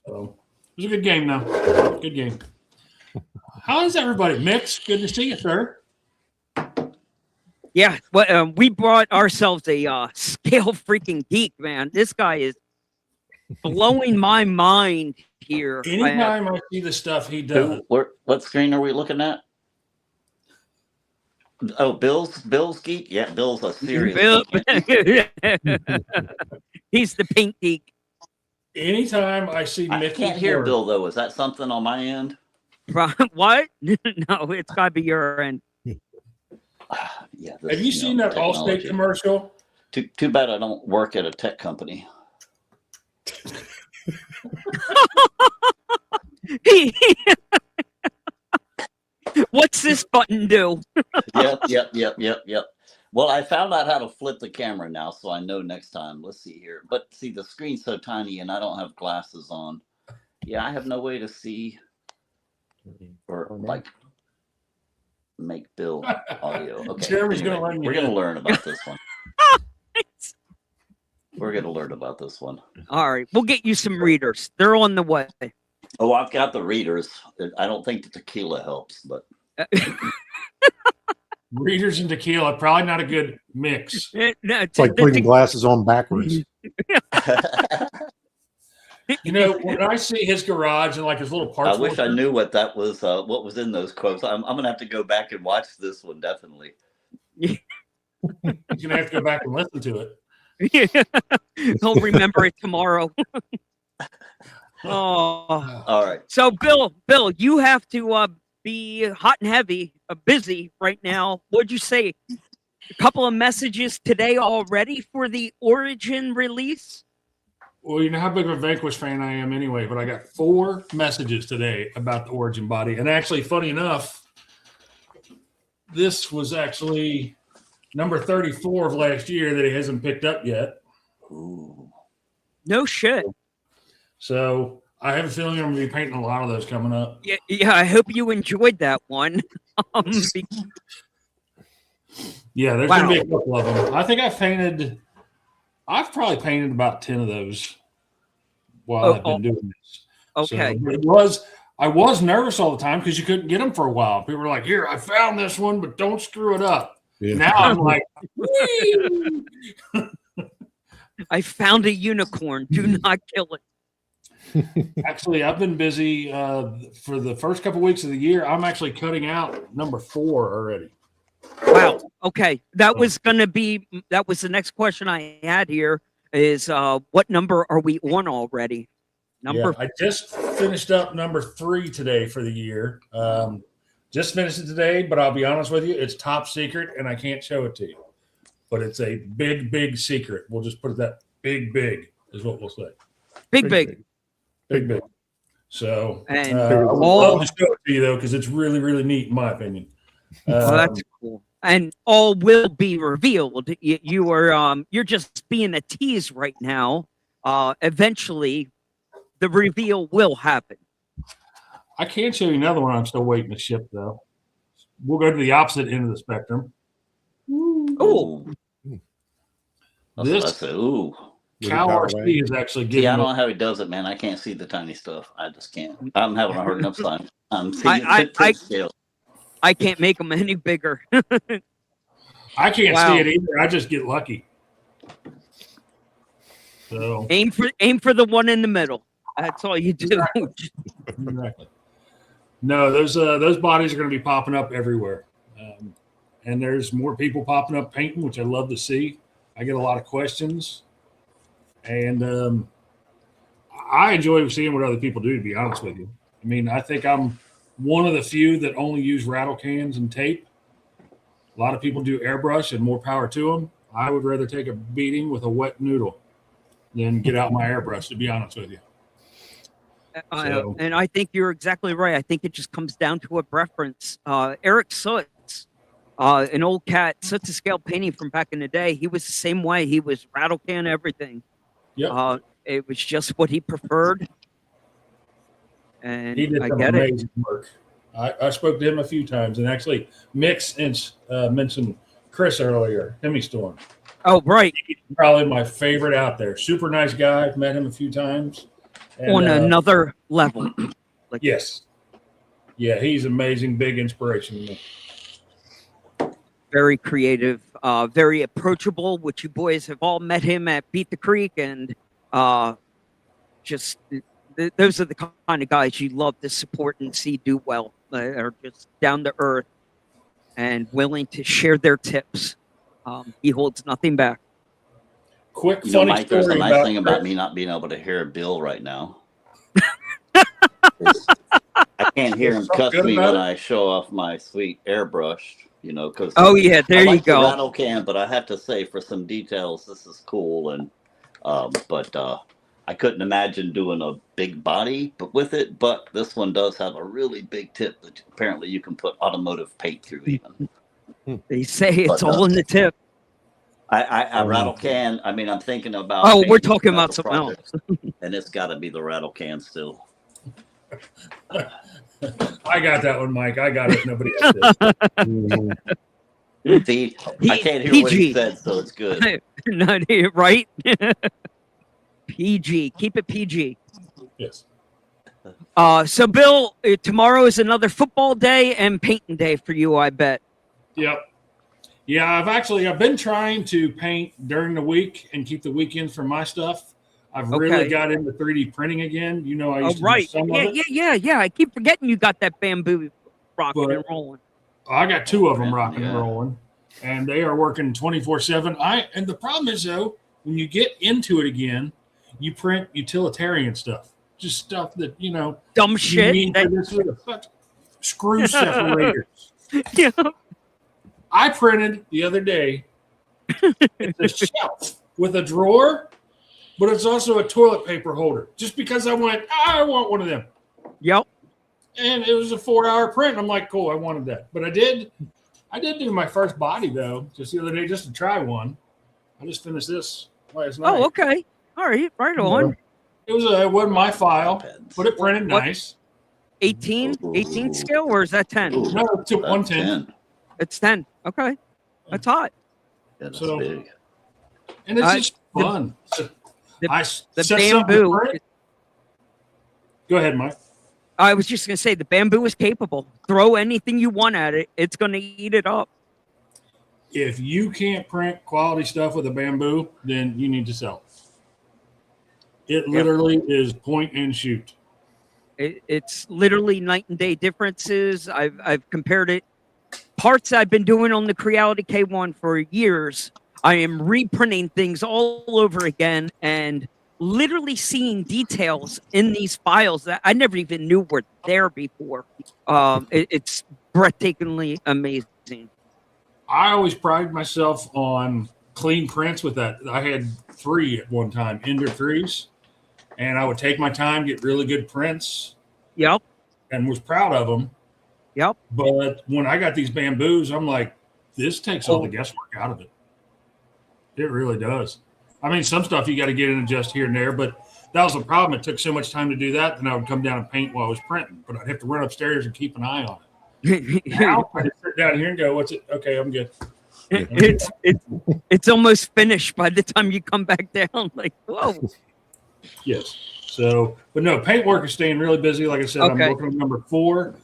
So it was a good game, though. Good game. How is everybody? Mix, good to see you, sir. Yeah, well, we brought ourselves a scale freaking geek, man. This guy is blowing my mind here. Anytime I see the stuff he does. What screen are we looking at? Oh, Bill's geek? Yeah, Bill's a serious geek. He's the pink geek. Anytime I see Mickey, I can't hear Bill, though. Is that something on my end? What? No, it's got to be your end. Yeah. Have you seen that Allstate commercial? Too bad I don't work at a tech company. What's this button do? Yep. Well, I found out how to flip the camera now, so I know next time. Let's see here. But see, the screen's so tiny, and I don't have glasses on. Yeah, I have no way to see or like make Bill audio. Okay, Jeremy's anyway, gonna learn. We're gonna learn about this one. We're gonna learn about this one. All right, we'll get you some readers. They're on the way. Oh, I've got the readers. I don't think the tequila helps, but Readers and tequila, probably not a good mix. It's like putting glasses on backwards. You know, when I see his garage and like his little parts, I wish I knew what that was. What was in those quotes? I'm gonna have to go back and watch this one definitely. You're gonna have to go back and listen to it. He'll remember it tomorrow. Oh, all right. So, Bill, you have to be hot and heavy, busy right now. What'd you say? A couple of messages today already for the Origin release? Well, you know how big of a Vanquish fan I am anyway, but I got 4 messages today about the Origin body. And actually, funny enough, this was actually number 34 of last year that he hasn't picked up yet. Ooh. No shit. So I have a feeling I'm going to be painting a lot of those coming up. Yeah. I hope you enjoyed that one. Yeah, there's going to be a couple of them. I think I've probably painted about 10 of those while I've been doing this. Okay. So I was nervous all the time because you couldn't get them for a while. People were like, "Here, I found this one, but don't screw it up." Yeah. Now I'm like, "Whee!" I found a unicorn. Do not kill it. Actually, I've been busy for the first couple weeks of the year. I'm actually cutting out number 4 already. Wow. Okay. That was the next question I had here is what number are we on already? I just finished up number 3 today for the year. Just finished it today, but I'll be honest with you, it's top secret and I can't show it to you. But it's a big, big secret. We'll just put it that big is what we'll say. Big. So I would love to show it to you though, because it's really, really neat in my opinion. That's cool. And all will be revealed. You're just being a tease right now. Eventually, the reveal will happen. I can't show you another one. I'm still waiting to ship though. We'll go to the opposite end of the spectrum. Oh, this Cal RC is actually getting. Yeah, I don't know how he does it, man. I can't see the tiny stuff. I just can't. I'm having a hard enough time. I'm seeing scale. I can't make them any bigger. I can't Wow. see it either. I just get lucky. So Aim for the one in the middle. That's all you do. exactly. No, those bodies are going to be popping up everywhere, and there's more people popping up painting, which I love to see. I get a lot of questions, and I enjoy seeing what other people do. To be honest with you, I mean, I think I'm one of the few that only use rattle cans and tape. A lot of people do airbrush, and more power to them. I would rather take a beating with a wet noodle than get out my airbrush, to be honest with you. So- And I think you're exactly right. I think it just comes down to a preference. Eric Soots, an old cat, Soots to scale painting from back in the day, he was the same way. He was rattle can everything. Yep. It was just what he preferred. And He did I some get it. amazing work. I spoke to him a few times, and actually Mix mentioned Chris earlier, Hemi Storm. Oh, right. He's probably my favorite out there. Super nice guy. I've met him a few times. And, On another level. Like, yes. Yeah, he's amazing. Big inspiration to me. very creative, very approachable, which you boys have all met him at Beat the Creek, and just those are the kind of guys you love to support and see do well. Are just down to earth and willing to share their tips. He holds nothing back. Quick You know, funny Mike, there's a story nice thing about Chris. me not being able to hear Bill right now. I can't hear him Feel cuss good me about when it? I show off my sweet airbrush, you know, because Oh yeah, there I you like the go. rattle can, but I have to say for some details, this is cool. And but I couldn't imagine doing a big body, but with it. But this one does have a really big tip that apparently you can put automotive paint through. Even They say it's But, all in the tip. I rattle can. I mean, I'm thinking about. Oh, we're painting talking about special something else. projects, and it's got to be the rattle can still. I got that one, Mike. I got it. Nobody else did. Mhm. See, I can't hear PG. what he said, so it's good. No, right? PG. Keep it PG. Yes. So Bill, tomorrow is another football day and painting day for you, I bet. Yep. Yeah, I've been trying to paint during the week and keep the weekends for my stuff. I've really Okay. got into 3D printing again. You know, I Oh, used to right. do some Yeah, of it. yeah. I keep forgetting you got that bamboo rocking But- and rolling. I got two of them Yeah. rocking and rolling, and they are working 24/7. And the problem is though, when you get into it again, you print utilitarian stuff, just stuff that Dumb you shit. need for this sort of screw separators. Yeah. I printed the other day. It's a shelf with a drawer, but it's also a toilet paper holder. Just because I want one of them. Yep. And it was a 4-hour print. I'm like, cool, I wanted that. But I did do my first body though, just the other day, just to try one. I just finished this last night. Oh, okay. All right. Right on. It wasn't my file, but it printed What? nice. 18 scale, or is that 10? Ooh, No, it took that's 110. 10. It's 10. Okay. That's hot. Yeah, that's So- big. And it's just the- fun. the- I The set something to bamboo. print. Go ahead, Mike. I was just going to say the bamboo is capable. Throw anything you want at it. It's going to eat it up. If you can't print quality stuff with a bamboo, then you need to sell. It literally is point and shoot. It's literally night and day differences. I've compared it. Parts I've been doing on the Creality K1 for years. I am reprinting things all over again and literally seeing details in these files that I never even knew were there before. It's breathtakingly amazing. I always prided myself on clean prints with that. I had 3 at one time, Ender 3s, and I would take my time, get really good prints, Yep. and was proud of them. Yep. But when I got these bamboos, I'm like, this takes all the guesswork out of it. It really does. I mean, some stuff you got to get in and adjust here and there, but that was the problem. It took so much time to do that. Then I would come down and paint while I was printing, but I'd have to run upstairs and keep an eye on it. Now I just sit down here and go, "What's it? Okay, I'm good." It's almost finished by the time you come back down. Like, whoa. Yes. So, but no, paint work is staying really busy. Like I said, I'm Okay. working on number 4.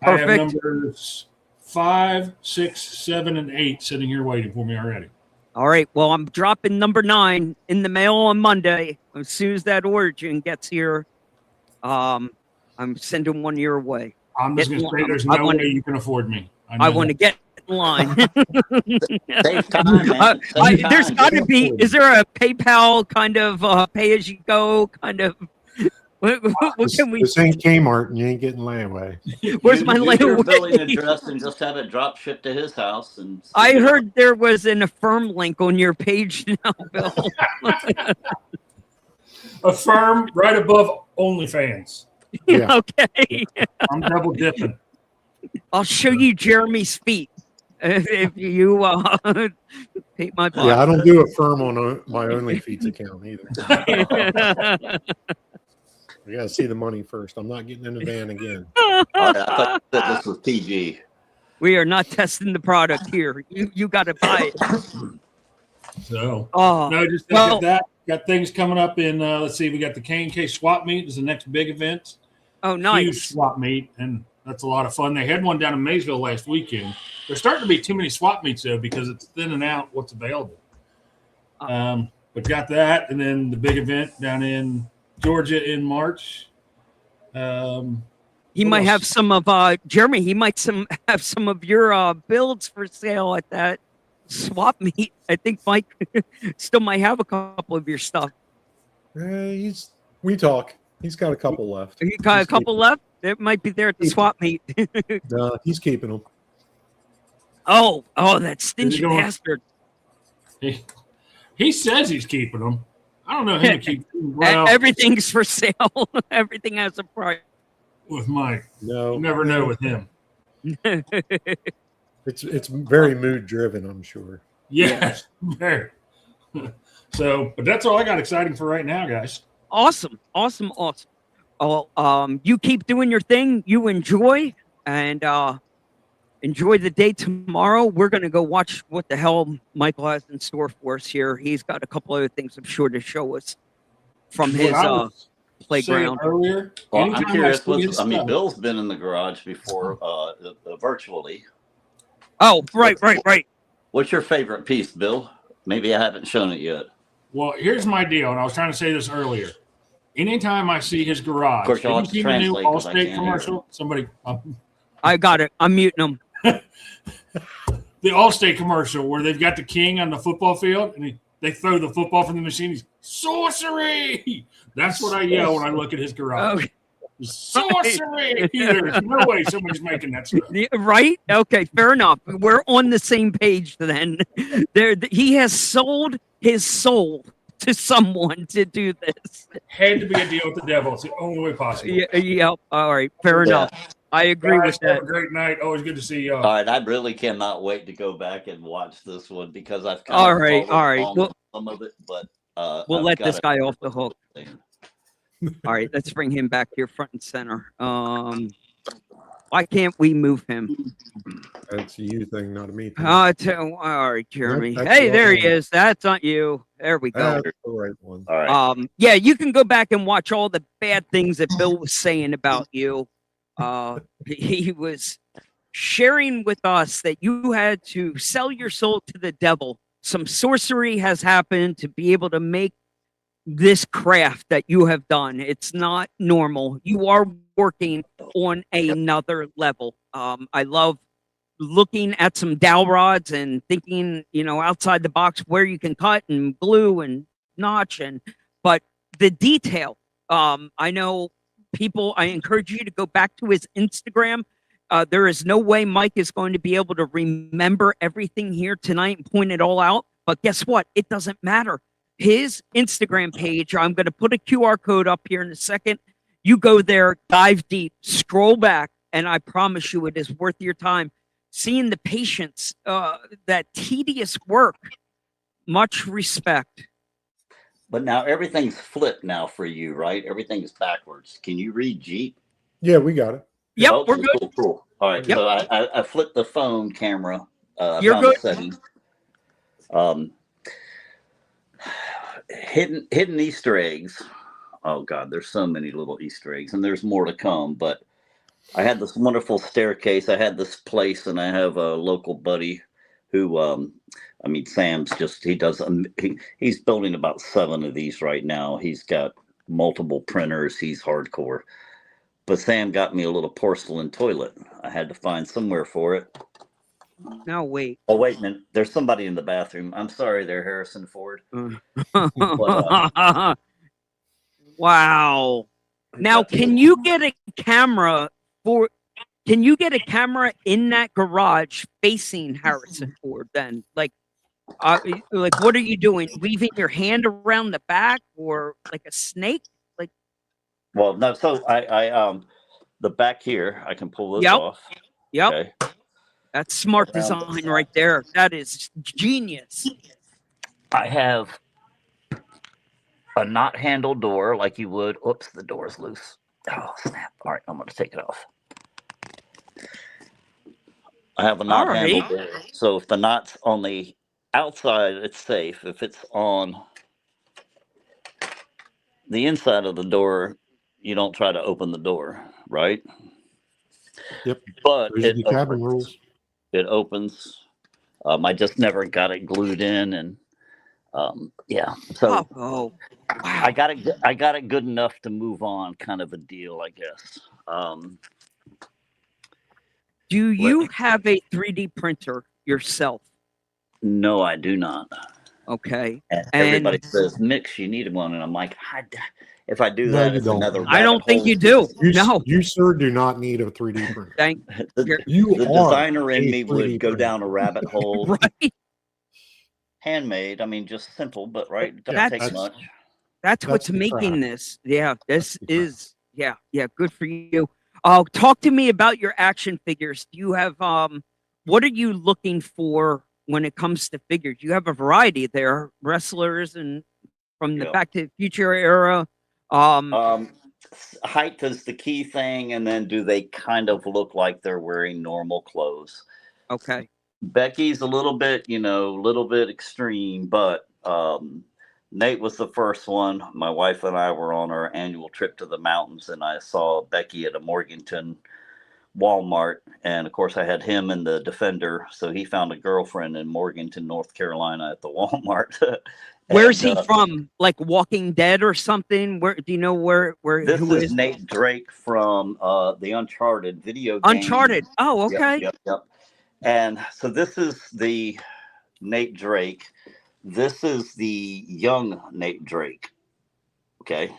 I have Perfect. numbers 5, 6, 7, and 8 sitting here waiting for me already. All right. Well, I'm dropping number 9 in the mail on Monday. As soon as that Origin gets here, I'm sending one your way. I'm just going to say there's I no wanna- way you can afford me. I want to get in line. Save time, man. Save There's time. got to be. Is there a PayPal kind of pay as you go kind of? What can we? This ain't Kmart, and you ain't getting layaway. Where's my Use your billing layaway? address and just have it drop shipped to his house. And I heard there was an Affirm link on your page now, Bill. Affirm right above OnlyFans. Yeah. Okay. I'm double dipping. I'll show you Jeremy's feet if you pay my bill. Yeah, I don't do a firm on my OnlyFeeds account either. We got to see the money first. I'm not getting in the van again. I thought that this was PG. We are not testing the product here. You got to buy it. So, Oh, no, just well- got things coming up in, let's see, we got the K&K swap meet is the next big event. oh, Huge nice. swap meet, and that's a lot of fun. They had one down in Maysville last weekend. There's starting to be too many swap meets, though, because it's thinning out what's available. But got that, and then the big event down in Georgia in March. He What might else? have some of Jeremy. He might have some of your builds for sale at that swap meet. I think Mike still might have a couple of your stuff. We talk. He's got a couple left. You got a He's couple keeping- left. It might be there at the swap meet. He's keeping them. Oh, that stingy going- bastard. He says he's keeping them. I don't know him to keep well Everything's for sale. Everything has a price. with Mike. No, You never know with him. it's very mood driven. I'm sure. Yes, very. So, but that's all I got exciting for right now, guys. Awesome. Oh, you keep doing your thing. You enjoy and enjoy the day tomorrow. We're gonna go watch what the hell Michael has in store for us here. He's got a couple other things I'm sure to show us from his What I was playground. saying earlier. Well, anytime I'm curious. see his stuff- Bill's been in the garage before, virtually. Oh, right. What's your favorite piece, Bill? Maybe I haven't shown it yet. Well, here's my deal, and I was trying to say this earlier. Anytime I see his garage, Of course, you'll have have you to seen the new translate 'cause I Allstate can't commercial? Somebody, I got it. I'm muting him. the Allstate commercial where they've got the king on the football field, and they throw the football from the machine. He's sorcery. That's what I yell when I look at his garage. Okay. Sorcery. There's no way somebody's making that stuff. Yeah, right? Okay, fair enough. We're on the same page then. He has sold his soul to someone to do this. Had to be a deal with the devil. It's the only way possible. Yeah. All right. Fair enough. I agree Guys, with have that. a great night. Always good to see y'all. All right, I really cannot wait to go back and watch this one because I've kind All of right, followed all right. along Well- with some of it, but We'll I've let got this it. guy off the hook. All right, let's bring him back here front and center. Why can't we move him? That's a you thing, not a me thing. All right, Jeremy. Nope, that's Hey, the there other he one. is. That's not you. There we go. That's the right one. All right. Yeah, you can go back and watch all the bad things that Bill was saying about you. He was sharing with us that you had to sell your soul to the devil. Some sorcery has happened to be able to make this craft that you have done. It's not normal. You are working on another level. I love looking at some dowel rods and thinking, outside the box where you can cut and glue and notch but the detail. I know people, I encourage you to go back to his Instagram. There is no way Mike is going to be able to remember everything here tonight and point it all out. But guess what? It doesn't matter. His Instagram page, I'm going to put a QR code up here in a second. You go there, dive deep, scroll back, and I promise you it is worth your time. Seeing the patience, that tedious work, much respect. But now everything's flipped now for you, right? Everything's backwards. Can you read Jeep? Yeah, we got it. Yep, Oh, we're good. Cool. All right. Yep. So I flipped the phone camera. You're found the good. setting. Hidden Easter eggs. Oh God, there's so many little Easter eggs, and there's more to come. But I had this wonderful staircase. I had this place, and I have a local buddy who, I mean, Sam's just, he does, he's building about 7 of these right now. He's got multiple printers. He's hardcore. But Sam got me a little porcelain toilet. I had to find somewhere for it. Now wait. Oh, wait a minute. There's somebody in the bathroom. I'm sorry there, Harrison Ford. Wow. Now, can you get a camera in that garage facing Harrison Ford then? Like, what are you doing? Weaving your hand around the back or like a snake? Like, Well, no, so I the back here, I can pull this off. Yep. Okay. That's smart design right there. That is genius. I have a knot handle door like you would. Oops, the door's loose. Oh, snap. All right, I'm going to take it off. I have a knot handle door. So if the knot's on the outside, it's safe. If it's on the inside of the door, you don't try to open the door, right? Yep. But Those are the cabin rules. It opens. I just never got it glued in, and yeah. So wow. I got it good enough to move on, kind of a deal, I guess. Do you have a 3D printer yourself? No, I do not. Okay. And everybody says, Mix, you need one, and I'm like, if I do that, it's another. I don't think you do. No, you sir do not need a 3D printer. the designer in me would go down a rabbit hole. Right. Handmade. I mean, just simple, but right. It doesn't take much. That's what's making this. Yeah, this is. Yeah. Good for you. Talk to me about your action figures. Do you have what are you looking for when it comes to figures? You have a variety there, wrestlers and from the Back to the Future era. Height is the key thing, and then do they kind of look like they're wearing normal clothes? Okay. Becky's a little bit extreme, but Nate was the first one. My wife and I were on our annual trip to the mountains, and I saw Becky at a Morganton Walmart, and of course I had him in the Defender, so he found a girlfriend in Morganton, North Carolina at the Walmart. Where's he from? Like Walking Dead or something? Where do you know where this is Nate Drake from the Uncharted video game. Uncharted. Oh, okay. Yep. And so this is the Nate Drake. This is the young Nate Drake. Okay.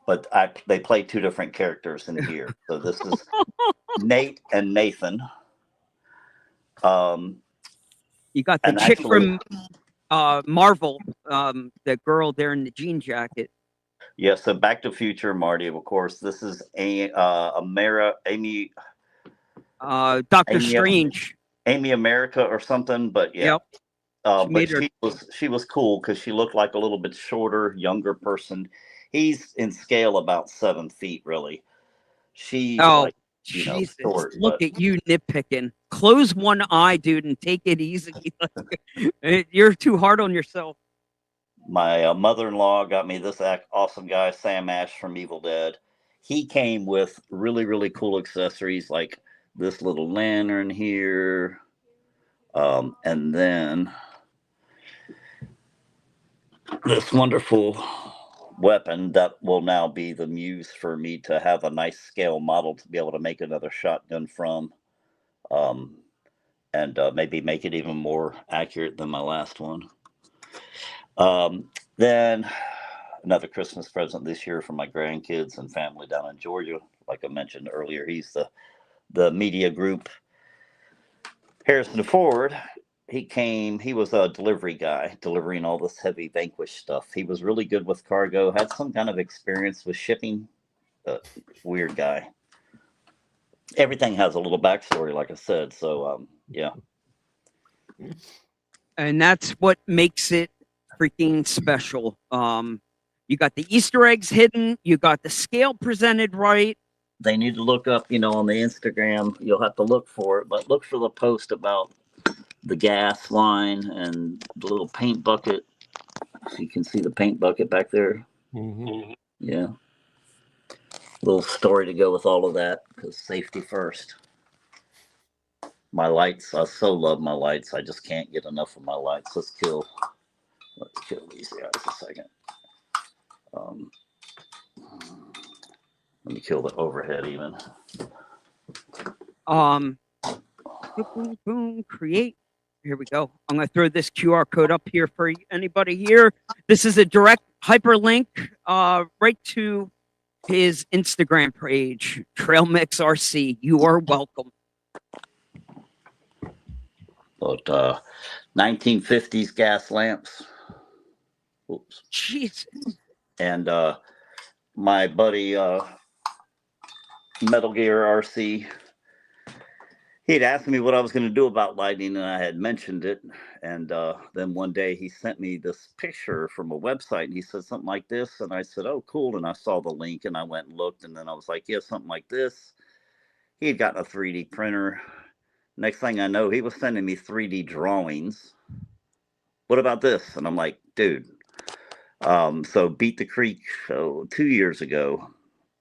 But they play 2 different characters in here. So this is Nate and Nathan. You got the chick from Marvel, the girl there in the jean jacket. Yeah, so Back to Future, Marty, of course. This is Amy. Doctor Strange. Amy America or something, but yeah. Yep. But she was cool because she looked like a little bit shorter, younger person. He's in scale about 7 feet, really. She's Jesus, short, look at you nitpicking. Close one eye, dude, and take it easy. You're too hard on yourself. My mother-in-law got me this awesome guy, Sam Ash from Evil Dead. He came with really, really cool accessories like this little lantern here. And then this wonderful weapon that will now be the muse for me to have a nice scale model to be able to make another shotgun from, and maybe make it even more accurate than my last one. Then another Christmas present this year for my grandkids and family down in Georgia. Like I mentioned earlier, he's the media group. Harrison Ford, he was a delivery guy, delivering all this heavy Vanquish stuff. He was really good with cargo, had some kind of experience with shipping. Weird guy. Everything has a little backstory, like I said. So, yeah. And that's what makes it freaking special. You got the Easter eggs hidden. You got the scale presented right. They need to look up, on the Instagram. You'll have to look for it, but look for the post about the gas line and the little paint bucket. So you can see the paint bucket back there. Mm-hmm. Yeah. little story to go with all of that, because safety first. My lights, I so love my lights. I just can't get enough of my lights. Let's kill these guys a second. Let me kill the overhead even. Boom, boom, boom, create. Here we go. I'm going to throw this QR code up here for anybody here. This is a direct hyperlink right to his Instagram page, TrailMixRC. You are welcome. But 1950s gas lamps. Oops. Jesus. And my buddy Metal Gear RC, he'd asked me what I was going to do about lighting, and I had mentioned it. And then one day he sent me this picture from a website, and he said something like this. And I said, oh, cool. And I saw the link, and I went and looked, and then I was like, yeah, something like this. He had gotten a 3D printer. Next thing I know, he was sending me 3D drawings. What about this? And I'm like, dude. So Beat the Creek 2 years ago,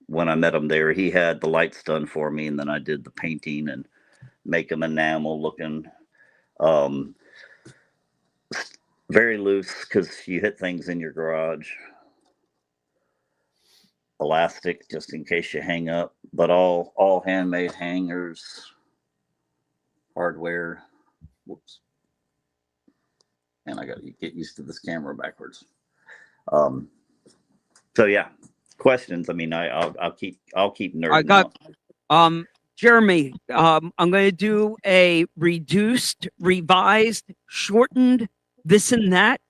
when I met him there, he had the lights done for me, and then I did the painting and make them enamel looking. Very loose because you hit things in your garage. Elastic just in case you hang up, but all handmade hangers. Hardware. Whoops. And I got to get used to this camera backwards. So yeah, questions. I mean, I'll keep nerding I got out. Jeremy. I'm going to do a reduced, revised, shortened this and that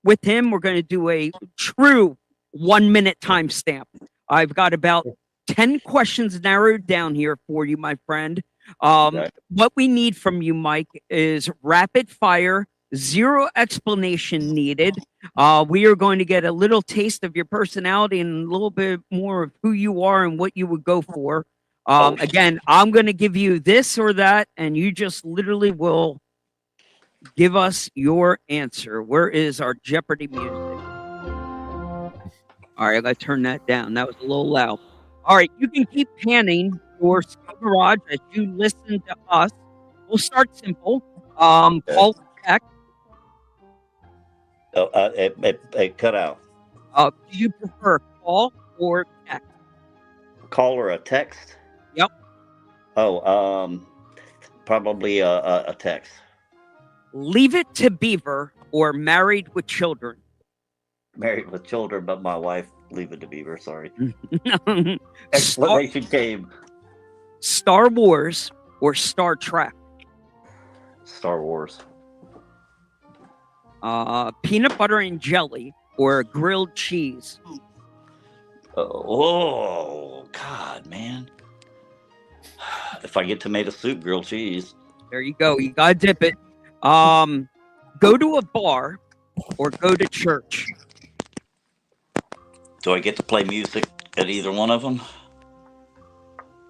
with him. We're going to do a true 1 minute timestamp. I've got about 10 questions narrowed down here for you, my friend. Okay. What we need from you, Mike, is rapid fire, 0 explanation needed. We are going to get a little taste of your personality and a little bit more of who you are and what you would go for. Again, I'm going to give you this or that, and you just literally will give us your answer. Where is our Jeopardy music? All right, I got to turn that down. That was a little loud. All right, you can keep panning your garage as you listen to us. We'll start simple. Call text. Oh, it cut out. Do you prefer call or text? Call or a text? Yep. Oh, probably a text. Leave it to Beaver or Married with Children? Married with children, but my wife, leave it to Beaver. Sorry. Explanation came. Star Wars or Star Trek? Star Wars. Peanut butter and jelly or grilled cheese? Oh, God, man. If I get tomato soup, grilled cheese. There you go. You gotta dip it. Go to a bar or go to church? Do I get to play music at either one of them?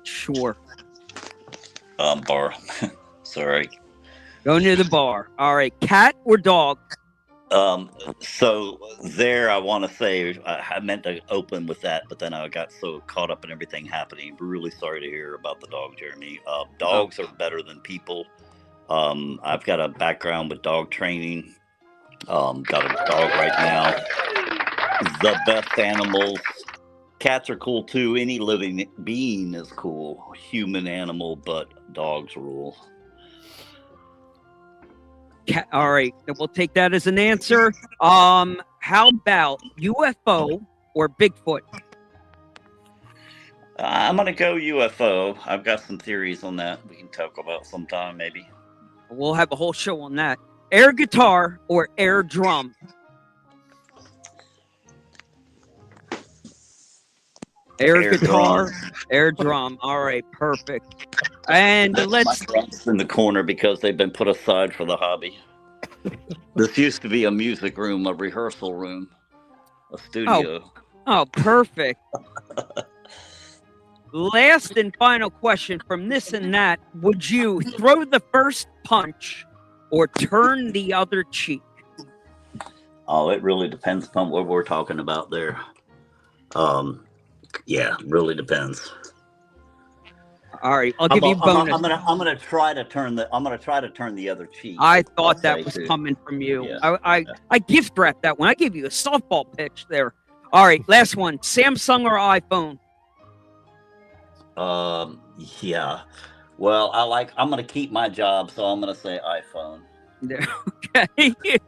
Sure. Bar. Sorry. Go near the bar. All right. Cat or dog? So there, I want to say I meant to open with that, but then I got so caught up in everything happening. Really sorry to hear about the dog, Jeremy. Dogs are better than people. I've got a background with dog training. Got a dog right now. The best animals. Cats are cool too. Any living being is cool. Human, animal, but dogs rule. All right, we'll take that as an answer. How about UFO or Bigfoot? I'm gonna go UFO. I've got some theories on that. We can talk about sometime, maybe. We'll have a whole show on that. Air guitar or air drum? Air guitar, drum. Air drum. All right, perfect. And let's. My drums in the corner because they've been put aside for the hobby. This used to be a music room, a rehearsal room, a studio. Oh, perfect. Last and final question from this and that. Would you throw the first punch or turn the other cheek? Oh, it really depends upon what we're talking about there. Yeah, really depends. All right, I'll give you bonus. I'm gonna try to turn the other cheek. I I'll thought that say, was too. coming from you. Yeah. I gift wrapped that one. I gave you a softball pitch there. All right, last one. Samsung or iPhone? Yeah. Well, I'm gonna keep my job, so I'm gonna say iPhone. Okay.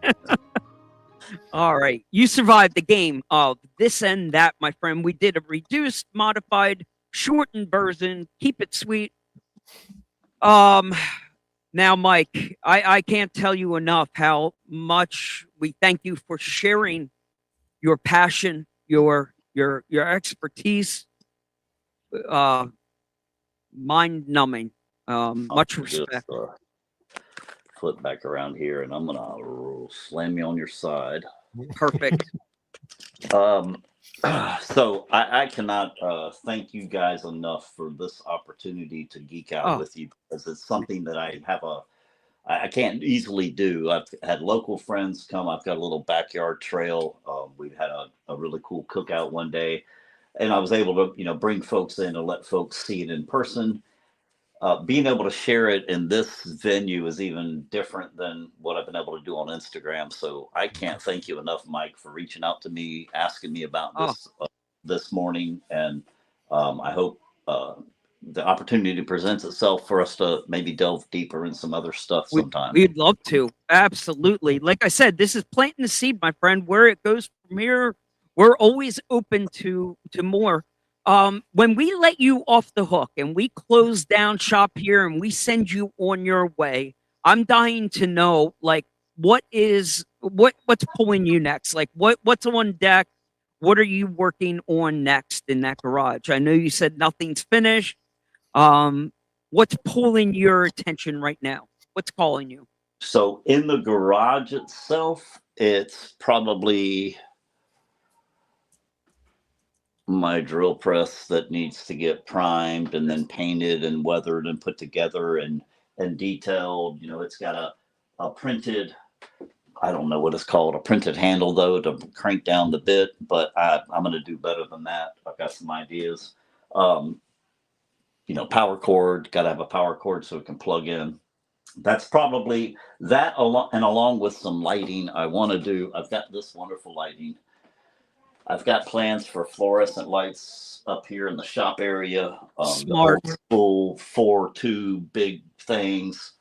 All right. You survived the game of this and that, my friend. We did a reduced, modified, shortened version. Keep it sweet. Now, Mike, I can't tell you enough how much we thank you for sharing your passion, your expertise, mind numbing. Much respect. Just, flip back around here, and I'm gonna slam you on your side. Perfect. So I cannot thank you guys enough for this opportunity to geek out with you, because it's something that I can't easily do. I've had local friends come. I've got a little backyard trail. We had a really cool cookout one day, and I was able to bring folks in and let folks see it in person. Being able to share it in this venue is even different than what I've been able to do on Instagram. So I can't thank you enough, Mike, for reaching out to me, asking me about this this morning, and I hope the opportunity presents itself for us to maybe delve deeper in some other stuff sometime. We'd love to. Absolutely. Like I said, this is planting the seed, my friend. Where it goes from here, we're always open to more. When we let you off the hook and we close down shop here and we send you on your way, I'm dying to know, like, what's pulling you next? Like, what's on deck? What are you working on next in that garage? I know you said nothing's finished. What's pulling your attention right now? What's calling you? So in the garage itself, it's probably my drill press that needs to get primed and then painted and weathered and put together and detailed. It's got a printed, I don't know what it's called, a printed handle though to crank down the bit, but I'm going to do better than that. I've got some ideas. Power cord, got to have a power cord so it can plug in. That's probably that, along with some lighting I want to do. I've got this wonderful lighting. I've got plans for fluorescent lights up here in the shop area. Smart. The old school 4-tube big things.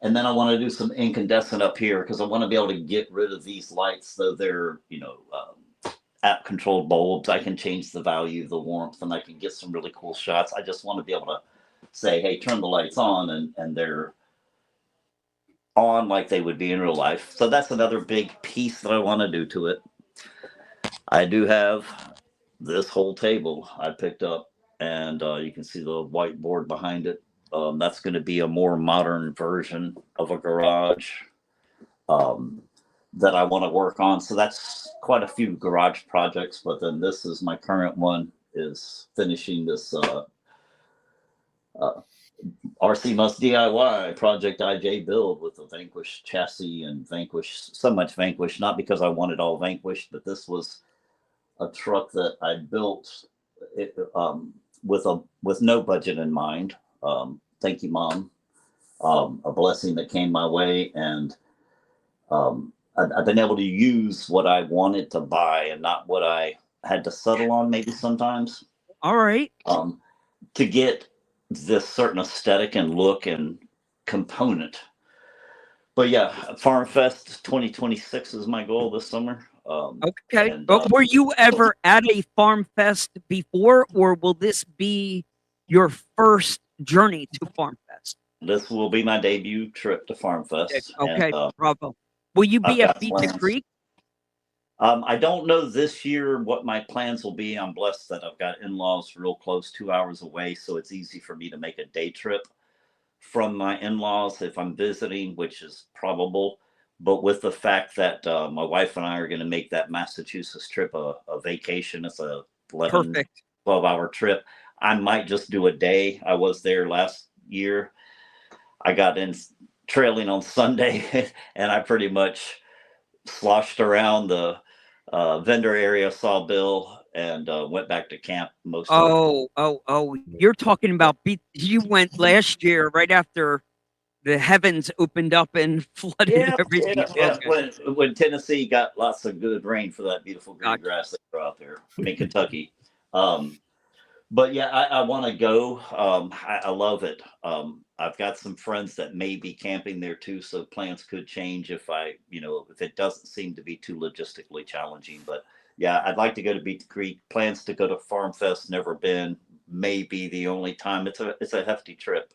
And then I want to do some incandescent up here because I want to be able to get rid of these lights, though they're, app controlled bulbs. I can change the value of the warmth and I can get some really cool shots. I just want to be able to say, hey, turn the lights on, and they're on like they would be in real life. So that's another big piece that I want to do to it. I do have this whole table I picked up, and you can see the whiteboard behind it. That's going to be a more modern version of a garage that I want to work on. So that's quite a few garage projects, but then this is my current one, is finishing this RC Must DIY Project IJ build with the Vanquish chassis and Vanquish, so much Vanquish, not because I wanted all Vanquish, but this was a truck that I built with no budget in mind. Thank you, Mom. A blessing that came my way, and I've been able to use what I wanted to buy and not what I had to settle on maybe sometimes. All right. To get this certain aesthetic and look and component. But yeah, Farm Fest 2026 is my goal this summer. Okay. But were you ever at a Farm Fest before, or will this be your first journey to Farm Fest? This will be my debut trip to Farm Fest. Okay, bravo. Will you be at Beat the Creek? I don't know this year what my plans will be. I'm blessed that I've got in-laws real close, 2 hours away, so it's easy for me to make a day trip from my in-laws if I'm visiting, which is probable. But with the fact that my wife and I are going to make that Massachusetts trip a vacation, it's a 12-hour trip. I might just do a day. I was there last year. I got in trailing on Sunday, and I pretty much sloshed around the vendor area, saw Bill, and went back to camp most of Oh! You're talking about you went last year right after the heavens opened up and flooded everything. Yeah. Okay. When Tennessee got lots of good rain for that beautiful green Gotcha. grass they grow out there. I mean, Kentucky. But yeah, I want to go. I love it. I've got some friends that may be camping there too, so plans could change if if it doesn't seem to be too logistically challenging. But yeah, I'd like to go to Beat Creek. Plans to go to Farm Fest, never been. Maybe the only time. It's a hefty trip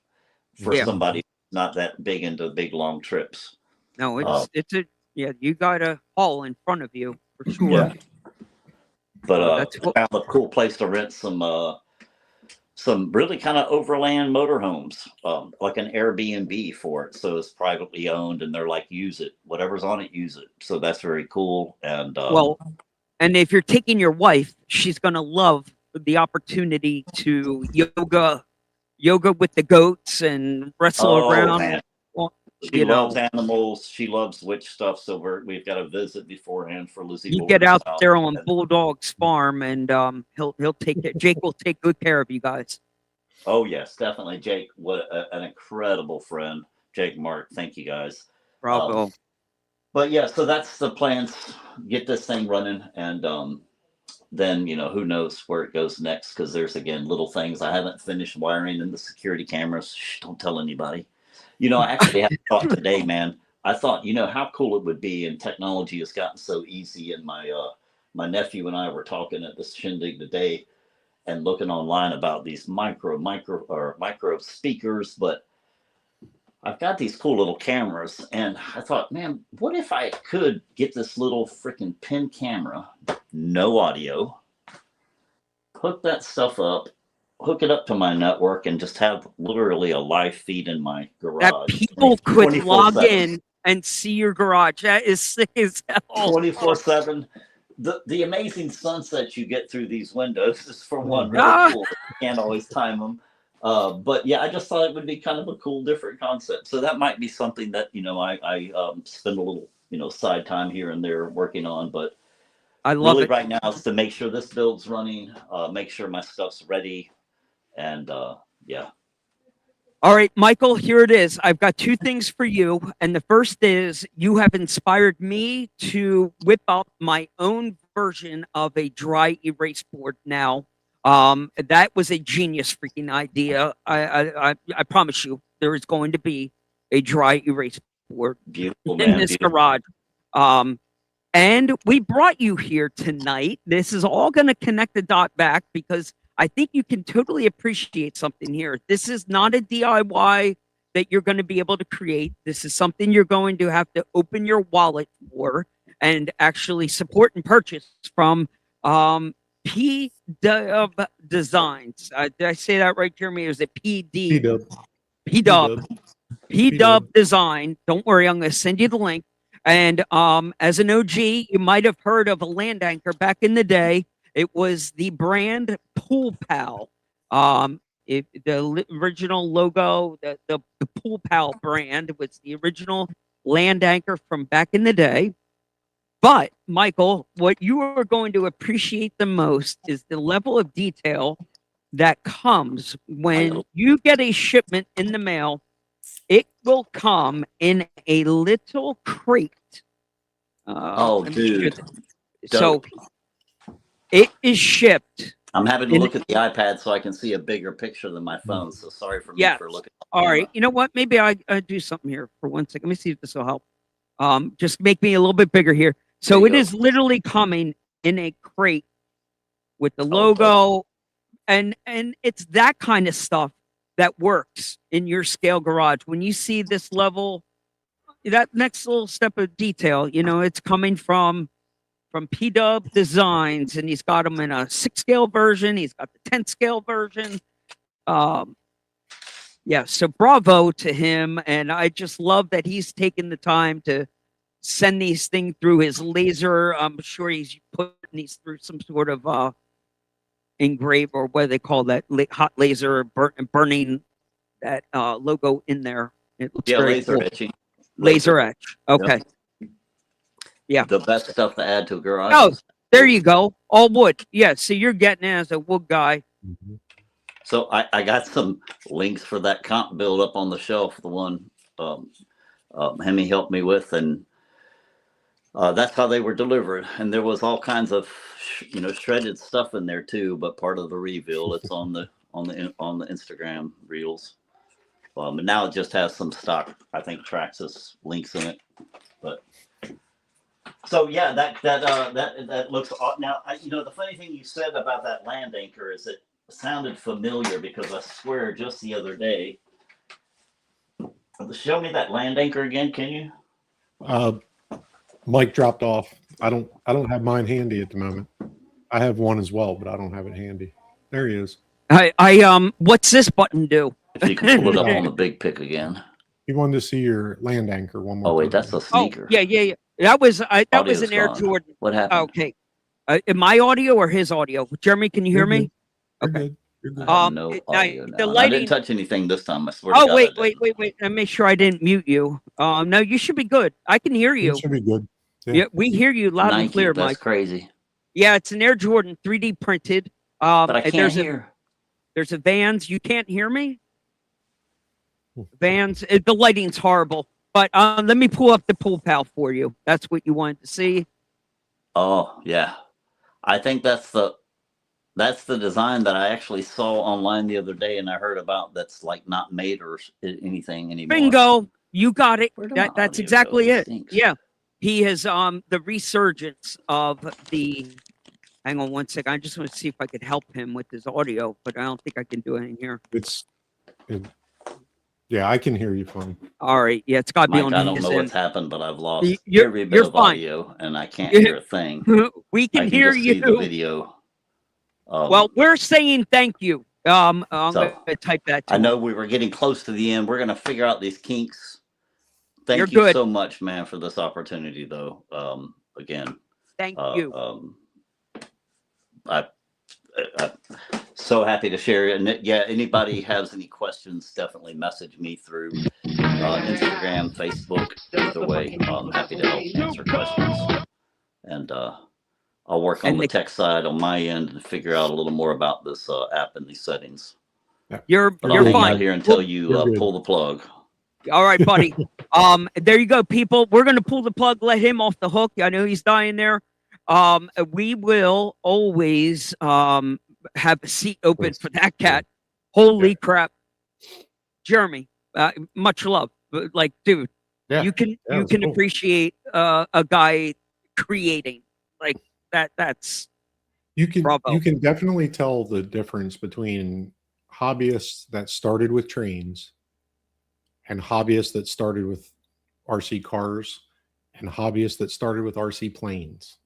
for somebody not that big into big long trips. No, you got a haul in front of you for sure. Yeah. But that's found a cool place to rent some really kind of overland motorhomes, like an Airbnb for it. So it's privately owned, and they're like, use it, whatever's on it, use it. So that's very cool. And and if you're taking your wife, she's gonna love the opportunity to yoga with the goats and wrestle around. Man. Well, She loves animals. She loves witch stuff. So we've got to visit beforehand for Lizzie. You get out there on Bulldog's farm, and he'll take it. Jake will take good care of you guys. Oh yes, definitely, Jake. What an incredible friend, Jake Mark. Thank you guys. Bravo. But yeah, so that's the plans. Get this thing running, and then who knows where it goes next? Because there's again little things I haven't finished wiring in the security cameras. Shh, don't tell anybody. I actually had a thought today, man. I thought, how cool it would be, and technology has gotten so easy. And my nephew and I were talking at this shindig today, and looking online about these micro speakers. But I've got these cool little cameras, and I thought, man, what if I could get this little freaking pin camera, no audio, hook that stuff up, hook it up to my network, and just have literally a live feed in my garage. That people could log in and see your garage. That is sick as hell. 24/7. The amazing sunsets you get through these windows is for one really cool. You can't always time them. But yeah, I just thought it would be kind of a cool, different concept. So that might be something that I spend a little side time here and there working on. But I love really it right now is to make sure this build's running, make sure my stuff's ready, and yeah. All right, Michael, here it is. I've got two things for you. And the first is you have inspired me to whip up my own version of a dry erase board now. That was a genius freaking idea. I promise you there is going to be a dry erase board in this garage. And we brought you here tonight. This is all going to connect the dot back because I think you can totally appreciate something here. This is not a DIY that you're going to be able to create. This is something you're going to have to open your wallet for and actually support and purchase from P-Dub Designs. Did I say that right, Jeremy? Or is it P-D? P-Dub. P-Dub Design. Don't worry, I'm going to send you the link. And as an OG, you might have heard of a land anchor back in the day. It was the brand Pool Pal. The original logo, the Pool Pal brand was the original land anchor from back in the day. But, Michael, what you are going to appreciate the most is the level of detail that comes when you get a shipment in the mail. It will come in a little crate. Dude. So it is shipped. I'm having to look at the iPad so I can see a bigger picture than my phone. So sorry for me for looking. All right. You know what? Maybe I do something here for 1 second. Let me see if this will help. Just make me a little bit bigger here. So it is literally coming in a crate with the logo, and it's that kind of stuff that works in your scale garage. When you see this level, that next little step of detail, it's coming from P-Dub Designs, and he's got them in a 6-scale version. He's got the 10-scale version. So bravo to him. And I just love that he's taken the time to send these things through his laser. I'm sure he's putting these through some sort of engrave, or what do they call that, hot laser, burning that logo in there. It looks very laser cool. etching. Laser etch. Okay. Yep. Yeah. The best stuff to add to a garage. Oh, There you go. All wood. Yeah. So you're getting it as a wood guy. Mhm. So I got some links for that comp build up on the shelf, the one Hemi helped me with, and that's how they were delivered. And there was all kinds of shredded stuff in there too. But part of the reveal, it's on the Instagram reels. And now it just has some stock, I think, Traxxas links in it. But so yeah, that looks now. The funny thing you said about that land anchor is it sounded familiar because I swear just the other day. Show me that land anchor again, can you? Mike dropped off. I don't have mine handy at the moment. I have one as well, but I don't have it handy. There he is. What's this button do? If you can pull it up on the big pic again. You wanted to see your land anchor one more Oh wait, time. that's a sneaker. Oh, yeah. That was Audio's an Air gone. Jordan. What happened? Okay. My audio or his audio? Jeremy, can you hear me? You're Okay. good. You're good. I have no now, audio the now. And I lighting- didn't touch anything this time. I swear to Oh, God, wait. I didn't. Let me make sure I didn't mute you. No, you should be good. I can hear you. It should be good. Yeah, we hear you loud and Nike, clear, that's Mike. crazy. Yeah, it's an Air Jordan 3D printed. But I and can't hear. There's a Vans. You can't hear me? Vans. The lighting's horrible. But let me pull up the pool pal for you. That's what you wanted to see. Oh yeah, I think that's the design that I actually saw online the other day, and I heard about. That's like not made or anything anymore. Bingo. You got it. Where did my That's audio exactly go? It it. stinks. Yeah. He has the resurgence of the. Hang on one second. I just want to see if I could help him with his audio, but I don't think I can do anything here. Yeah, I can hear you fine. All right. Yeah, it's got to be Mike, on I don't his know end. what's happened, but I've lost You're- every bit you're of fine. audio, and I can't hear a thing. We I can can hear just see the you. video. Well, we're saying thank you. I'm So, going to type that to I know him. we were getting close to the end. We're going to figure out these kinks. Thank You're you good. so much, man, for this opportunity, though. Again, Thank you. I'm so happy to share it. And yeah, anybody has any questions, definitely message me through Instagram, Facebook. Either way, I'm happy to help answer questions. And I'll work on And the tech side on my end and figure out a little more about this app and these settings. You're But I'll hang out fine. here until Well, you you're good. pull the plug. All right, buddy. There you go, people. We're gonna pull the plug, let him off the hook. I know he's dying there. We will always have a seat open for that cat. Holy crap. Jeremy, much love. But, like, dude, Yeah. you can Yeah, it's cool. appreciate a guy creating like that. That's You can Bravo. definitely tell the difference between hobbyists that started with trains and hobbyists that started with RC cars and hobbyists that started with RC planes.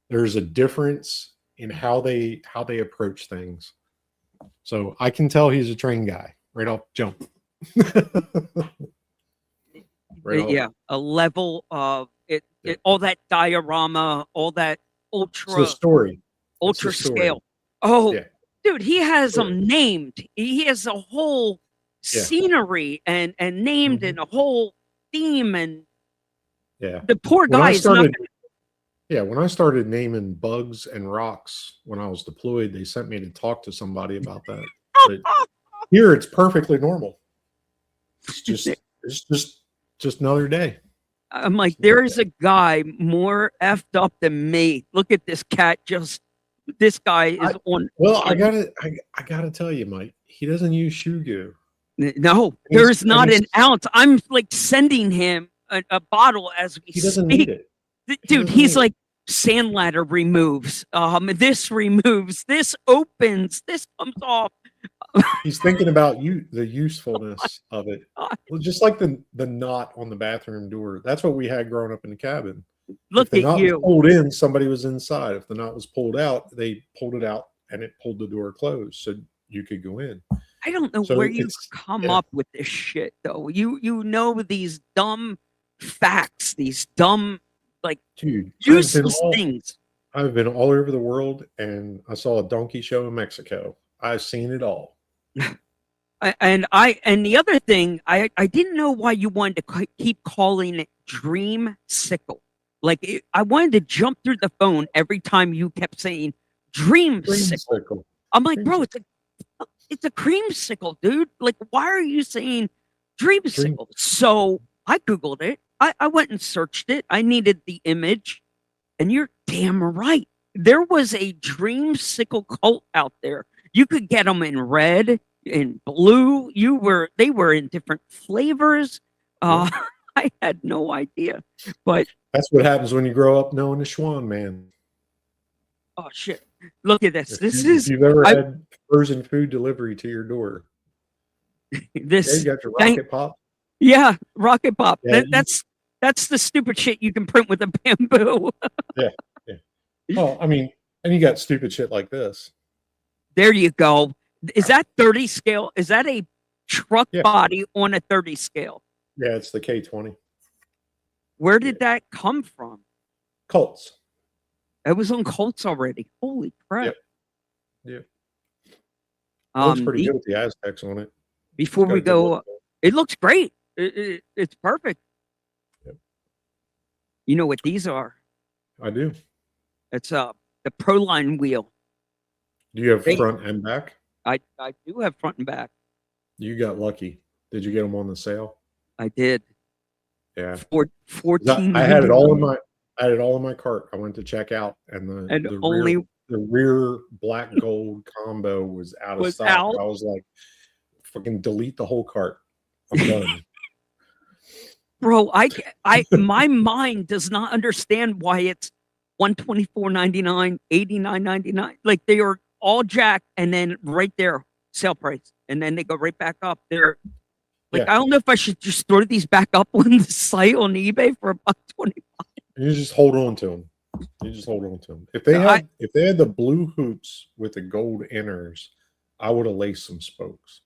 There's a difference in how they approach things. So I can tell he's a train guy right off jump. Right off. yeah, a level of it, all that diorama, all that It's the story. ultra It's the story. scale. Oh, Yeah. dude, he has Story. them named. He has a whole Yeah. scenery and named Mhm. and a whole theme. And Yeah. the poor When guy I is not. started- Gonna, Yeah, when I started naming bugs and rocks when I was deployed, they sent me to talk to somebody about that. But here it's perfectly normal. It's just another day. I'm like, there is a guy more effed up than me. Look at this cat. This guy is on. Well, I gotta tell you, Mike, he doesn't use shoe goo. No, He's- there's not he's- an ounce. I'm like sending him a bottle as we He doesn't speak. need it. Dude, doesn't he's need it. like sand ladder removes. This removes. This opens. This comes off. He's thinking about the usefulness of it. Well, just like the knot on the bathroom door. That's what we had growing up in the cabin. Look If the at knot you. was pulled in, somebody was inside. If the knot was pulled out, they pulled it out and it pulled the door closed so you could go in. I don't know So where you it's- come yeah. up with this shit though. You know these dumb facts, these dumb Dude, useless things. I've been all over the world and I saw a donkey show in Mexico. I've seen it all. And the other thing, I didn't know why you wanted to keep calling it Dream Sickle. I wanted to jump through the phone every time you kept saying dreamsicle. Creamsicle. I'm like, bro, it's a creamsicle, dude. Like, why are you saying dreamsicle? So I Googled it. I went and searched it. I needed the image. And you're damn right. There was a dreamsicle cult out there. You could get them in red, in blue. They were in different flavors. I had no idea. But that's what happens when you grow up knowing the Schwan man. Oh shit. Look at this. If you've ever had frozen food delivery to your door. This you got your rocket pop. Yeah, rocket pop. Yeah, that's the stupid shit you can print with a bamboo. yeah. Well, I mean, and you got stupid shit like this. There you go. Is that 30 scale? Is that a truck body on a 30 scale? Yeah, it's the K20. Where did that come from? Colts. It was on Colts already. Holy crap. Yep. Looks pretty good with the Aztecs on it. Before we go, it looks great. It's perfect. Yep. You know what these are? I do. It's the Proline wheel. Do you have front and back? I do have front and back. You got lucky. Did you get them on the sale? I did. Yeah. 14. I had it all in my cart. I went to check out, and the rear black gold combo was out of stock. I was like, fucking delete the whole cart. I'm done. Bro, my mind does not understand why it's $124.99, $89.99. Like, they are all jacked, and then right there, sale price, and then they go right back up. They're like, I don't know if I should just throw these back up on the site on eBay for $125. You just hold on to them. If they had the blue hoops with the gold inners, I would have laced some spokes.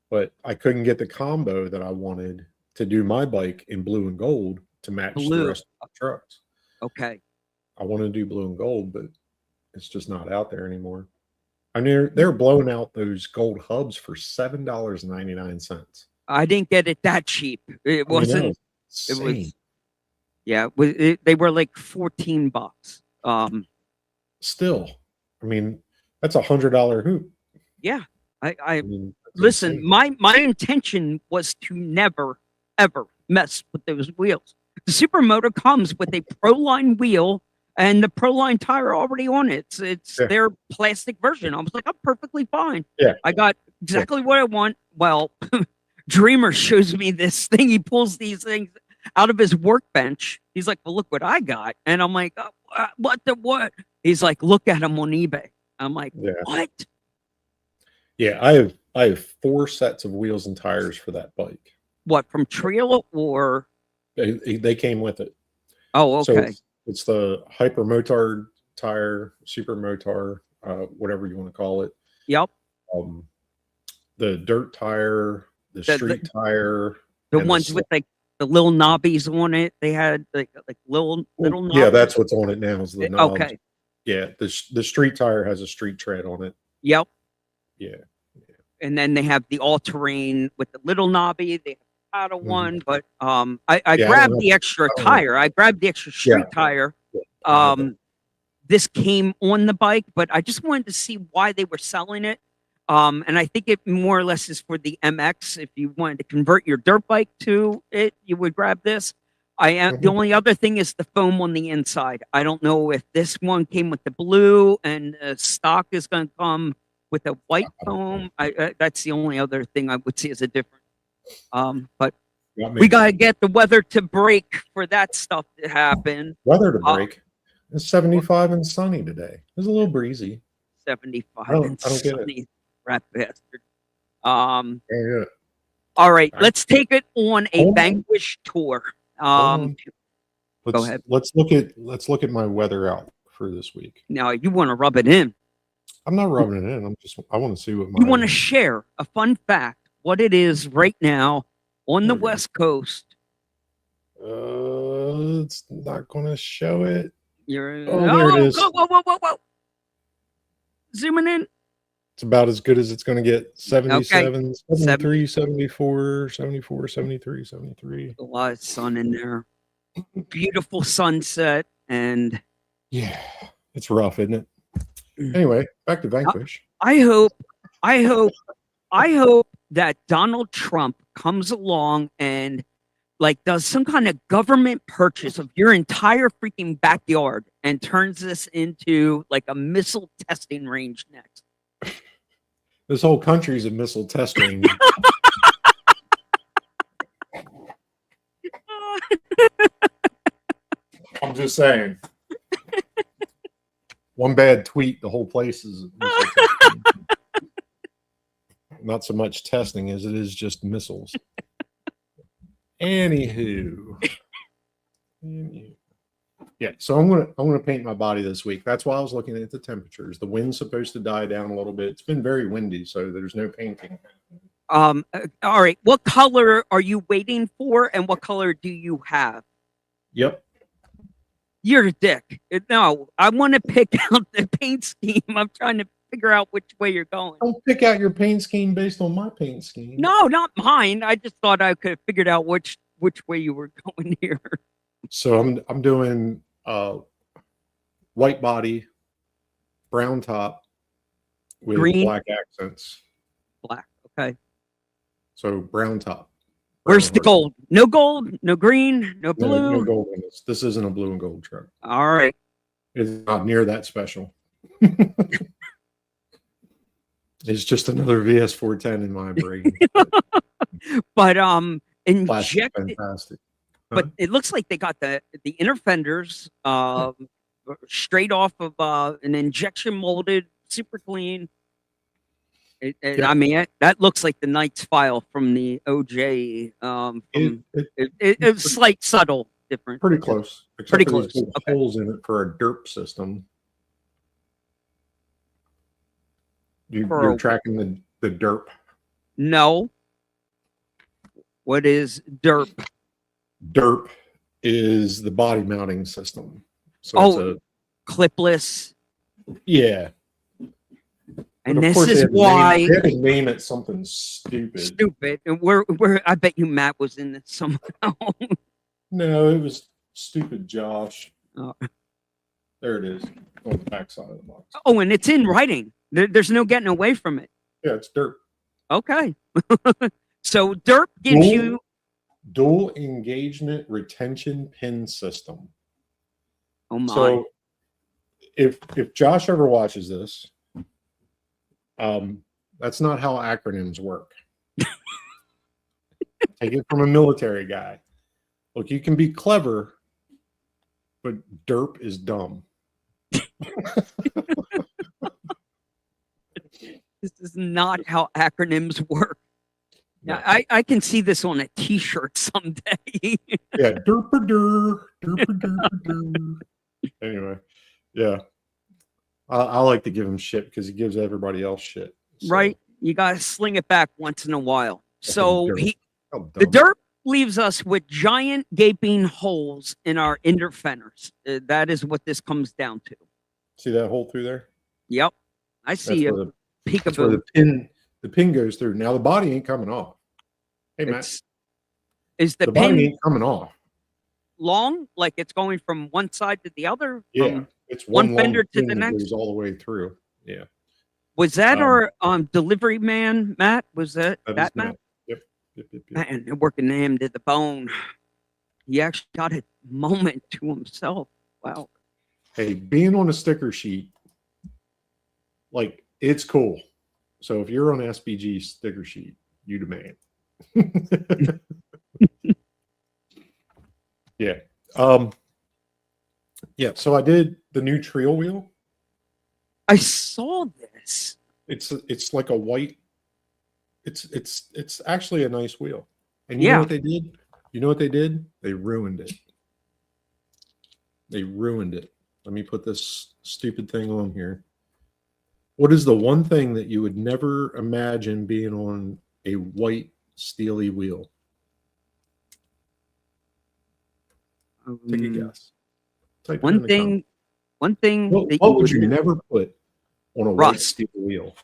But I couldn't get the combo that I wanted to do my bike in blue and gold to match the rest of the trucks. Okay. I want to do blue and gold, but it's just not out there anymore. I mean, they're blowing out those gold hubs for $7.99. I didn't get it that cheap. It wasn't. It was. Yeah, they were like $14. Still, I mean, that's $100 hoop. Yeah, I mean, listen. Insane. My intention was to never ever mess with those wheels. The Supermoto comes with a Proline wheel and the Proline tire already on it. It's their plastic version. I was like, I'm perfectly fine. Yeah, I got exactly what I want. Well, Dreamer shows me this thing. He pulls these things out of his workbench. He's like, well, look what I got. And I'm like, what? He's like, look at them on eBay. I'm like, what? Yeah, I have 4 sets of wheels and tires for that bike. What, from Traylor or? They came with it. Oh, okay. So it's the Hyper Motard tire, Super Motard, whatever you want to call it. Yep. The dirt tire, the street tire. The ones with like the little knobbies on it. They had like little knobs. Yeah, that's what's on it now is the knobs. Okay. Yeah, the street tire has a street tread on it. Yep. Yeah. And then they have the all-terrain with the little knobby. They have the paddle one, but I grabbed the extra tire. I grabbed the extra street tire. This came on the bike, but I just wanted to see why they were selling it. And I think it more or less is for the MX. If you wanted to convert your dirt bike to it, you would grab this. The only other thing is the foam on the inside. I don't know if this one came with the blue and the stock is going to come with a white foam. That's the only other thing I would see as a difference. But we got to get the weather to break for that stuff to happen. Weather to break? It's 75 and sunny today. It's a little breezy. 75 and sunny. I don't get it. Rat bastard. All right, let's take it on a Vanquish tour. Go ahead. Let's look at my weather out for this week. Now you want to rub it in. I'm not rubbing it in. I want to see what you want to share a fun fact, what it is right now on the West Coast. It's not going to show it. There it is. Whoa. Zooming in. It's about as good as it's going to get. 77, 73, 74, 73, 73. A lot of sun in there. beautiful sunset, and Yeah, it's rough, isn't it? Anyway, back to Vanquish. I hope, I hope, I hope that Donald Trump comes along and like does some kind of government purchase of your entire freaking backyard and turns this into like a missile testing range next. This whole country's a missile test range. I'm just saying. One bad tweet, the whole place is not so much testing as it is just missiles. Anywho. Yeah, so I'm gonna paint my body this week. That's why I was looking at the temperatures. The wind's supposed to die down a little bit. It's been very windy, so there's no painting. All right. What color are you waiting for, and what color do you have? Yep. You're a dick. No, I want to pick out the paint scheme. I'm trying to figure out which way you're going. Don't pick out your paint scheme based on my paint scheme. No, not mine. I just thought I could have figured out which way you were going here. So I'm doing white body, brown top with Green? black accents. Black. Okay. So brown top. Where's the Brown gold? No gold, no green, no No, blue. no gold in this. This isn't a blue and gold truck. All right. It's not near that special. It's just another VS410 in my brain. But Plastic, injected, fantastic. but it looks like they got the inner fenders straight off of an injection molded, super clean. I mean, that looks like the Knight's file from the OJ. It's slight, subtle difference. Pretty close. Pretty Except for close. there's little Okay. holes in it for a derp system. You're tracking the derp. No. What is derp? Derp is the body mounting system. So it's Clipless. yeah. And But of this course they is had to why they had to name it something stupid. stupid. And I bet you Matt was in this somehow. No, it was stupid, Josh. Oh. There it is on the back side of the box. Oh, and it's in writing. There's no getting away from it. Yeah, it's derp. Okay. So derp gives you Dual engagement retention pin system. oh my. So if Josh ever watches this, that's not how acronyms work. Take it from a military guy. Look, you can be clever, but derp is dumb. This is not how acronyms work. No. Now, I can see this on a t-shirt someday. Yeah, derper derper. Anyway, yeah. I like to give him shit because he gives everybody else shit. So, Right? You got to sling it back once in a while. So derp. How the dumb. derp leaves us with giant gaping holes in our inner fenders. That is what this comes down to. See that hole through there? Yep. I see That's a where that's where peekaboo. the pin goes through. Now the body ain't coming off. Hey Matt, Is the the body pin ain't coming off. long? Like it's going from one side to the other? Yeah, it's one long fender to pin the that next? goes all the way through. Yeah, Was that our delivery man, Matt? Was that is Matt? Matt. Yep. Man, they're working him to the bone. He actually got a moment to himself. Wow. Hey, being on a sticker sheet, like it's cool. So if you're on SBG sticker sheet, you demand. Yeah. Yeah. So I did the new trail wheel. I saw this. It's like a white. It's actually a nice wheel. And you Yeah. know what they did? You know what they did? They ruined it. They ruined it. Let me put this stupid thing on here. What is the one thing that you would never imagine being on a white steely wheel? Take a guess. Type it in One the thing. comments. One thing. What, that what would you would- never put on a white Rust. steel wheel?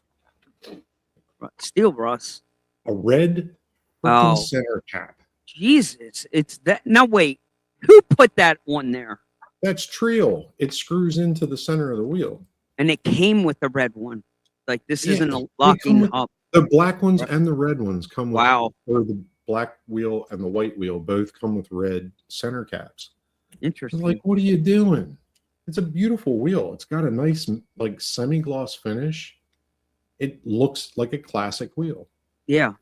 Steel rust. A red Oh. freaking center cap. Jesus, it's that. Now wait, Who put that on there? That's Trail. It screws into the center of the wheel. And it came with the red one. Like this Yeah, isn't a they come locking with- hub. The black ones and the red ones come with, Wow. or the black wheel and the white wheel both come with red center caps. I was Interesting. like, what are you doing? It's a beautiful wheel. It's got a nice, like, semi-gloss finish. It looks like a classic wheel. Yeah.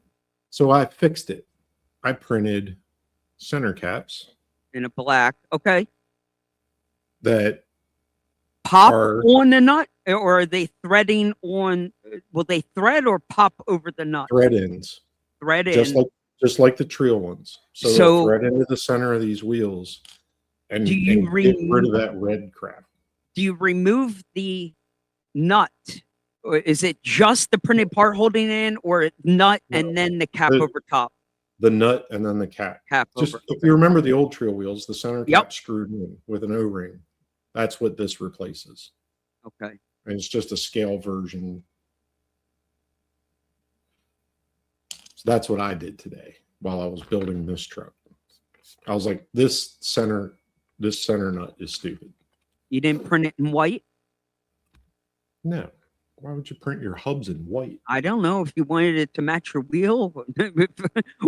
So I fixed it. I printed center caps In a black. Okay. that Pop are on the nut, or are they threading on? Will they thread or pop over the nut? thread ends, Thread in. just like the Trail ones. So, So- they'll thread into the center of these wheels and, Do you and get rid of that red crap. Do you remove the nut? Or is it just the printed part holding in, or nut and then the cap The- over top? The nut and then the cap. Cap Just over. if you remember the old Trail wheels, the center Yep. cap screwed in with an O-ring. That's what this replaces. Okay. And it's just a scale version. So that's what I did today while I was building this truck. I was like, this center nut is stupid. You didn't print it in white? No. Why would you print your hubs in white? I don't know if you wanted it to match your wheel.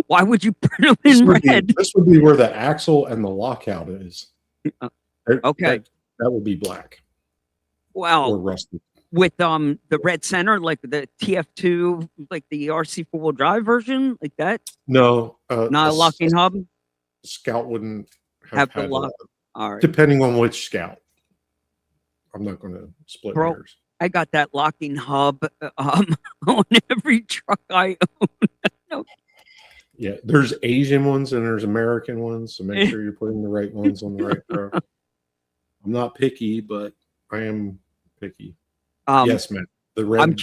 Why would you print them This in would, be, red? this would be where the axle and the lockout is. Okay. That would be black or Wow. rusty. With the red center, like the TF2, like the RC 4-wheel drive version, like that? No. Not a locking hub? Scout wouldn't Have the had lock. that. All right. Depending on which Scout. I'm not going to split Bro. hairs. I got that locking hub on every truck I own. Yeah, there's Asian ones and there's American ones, so make sure you're putting the right ones on the right row. I'm not picky, but I am picky. Yes, man. The red,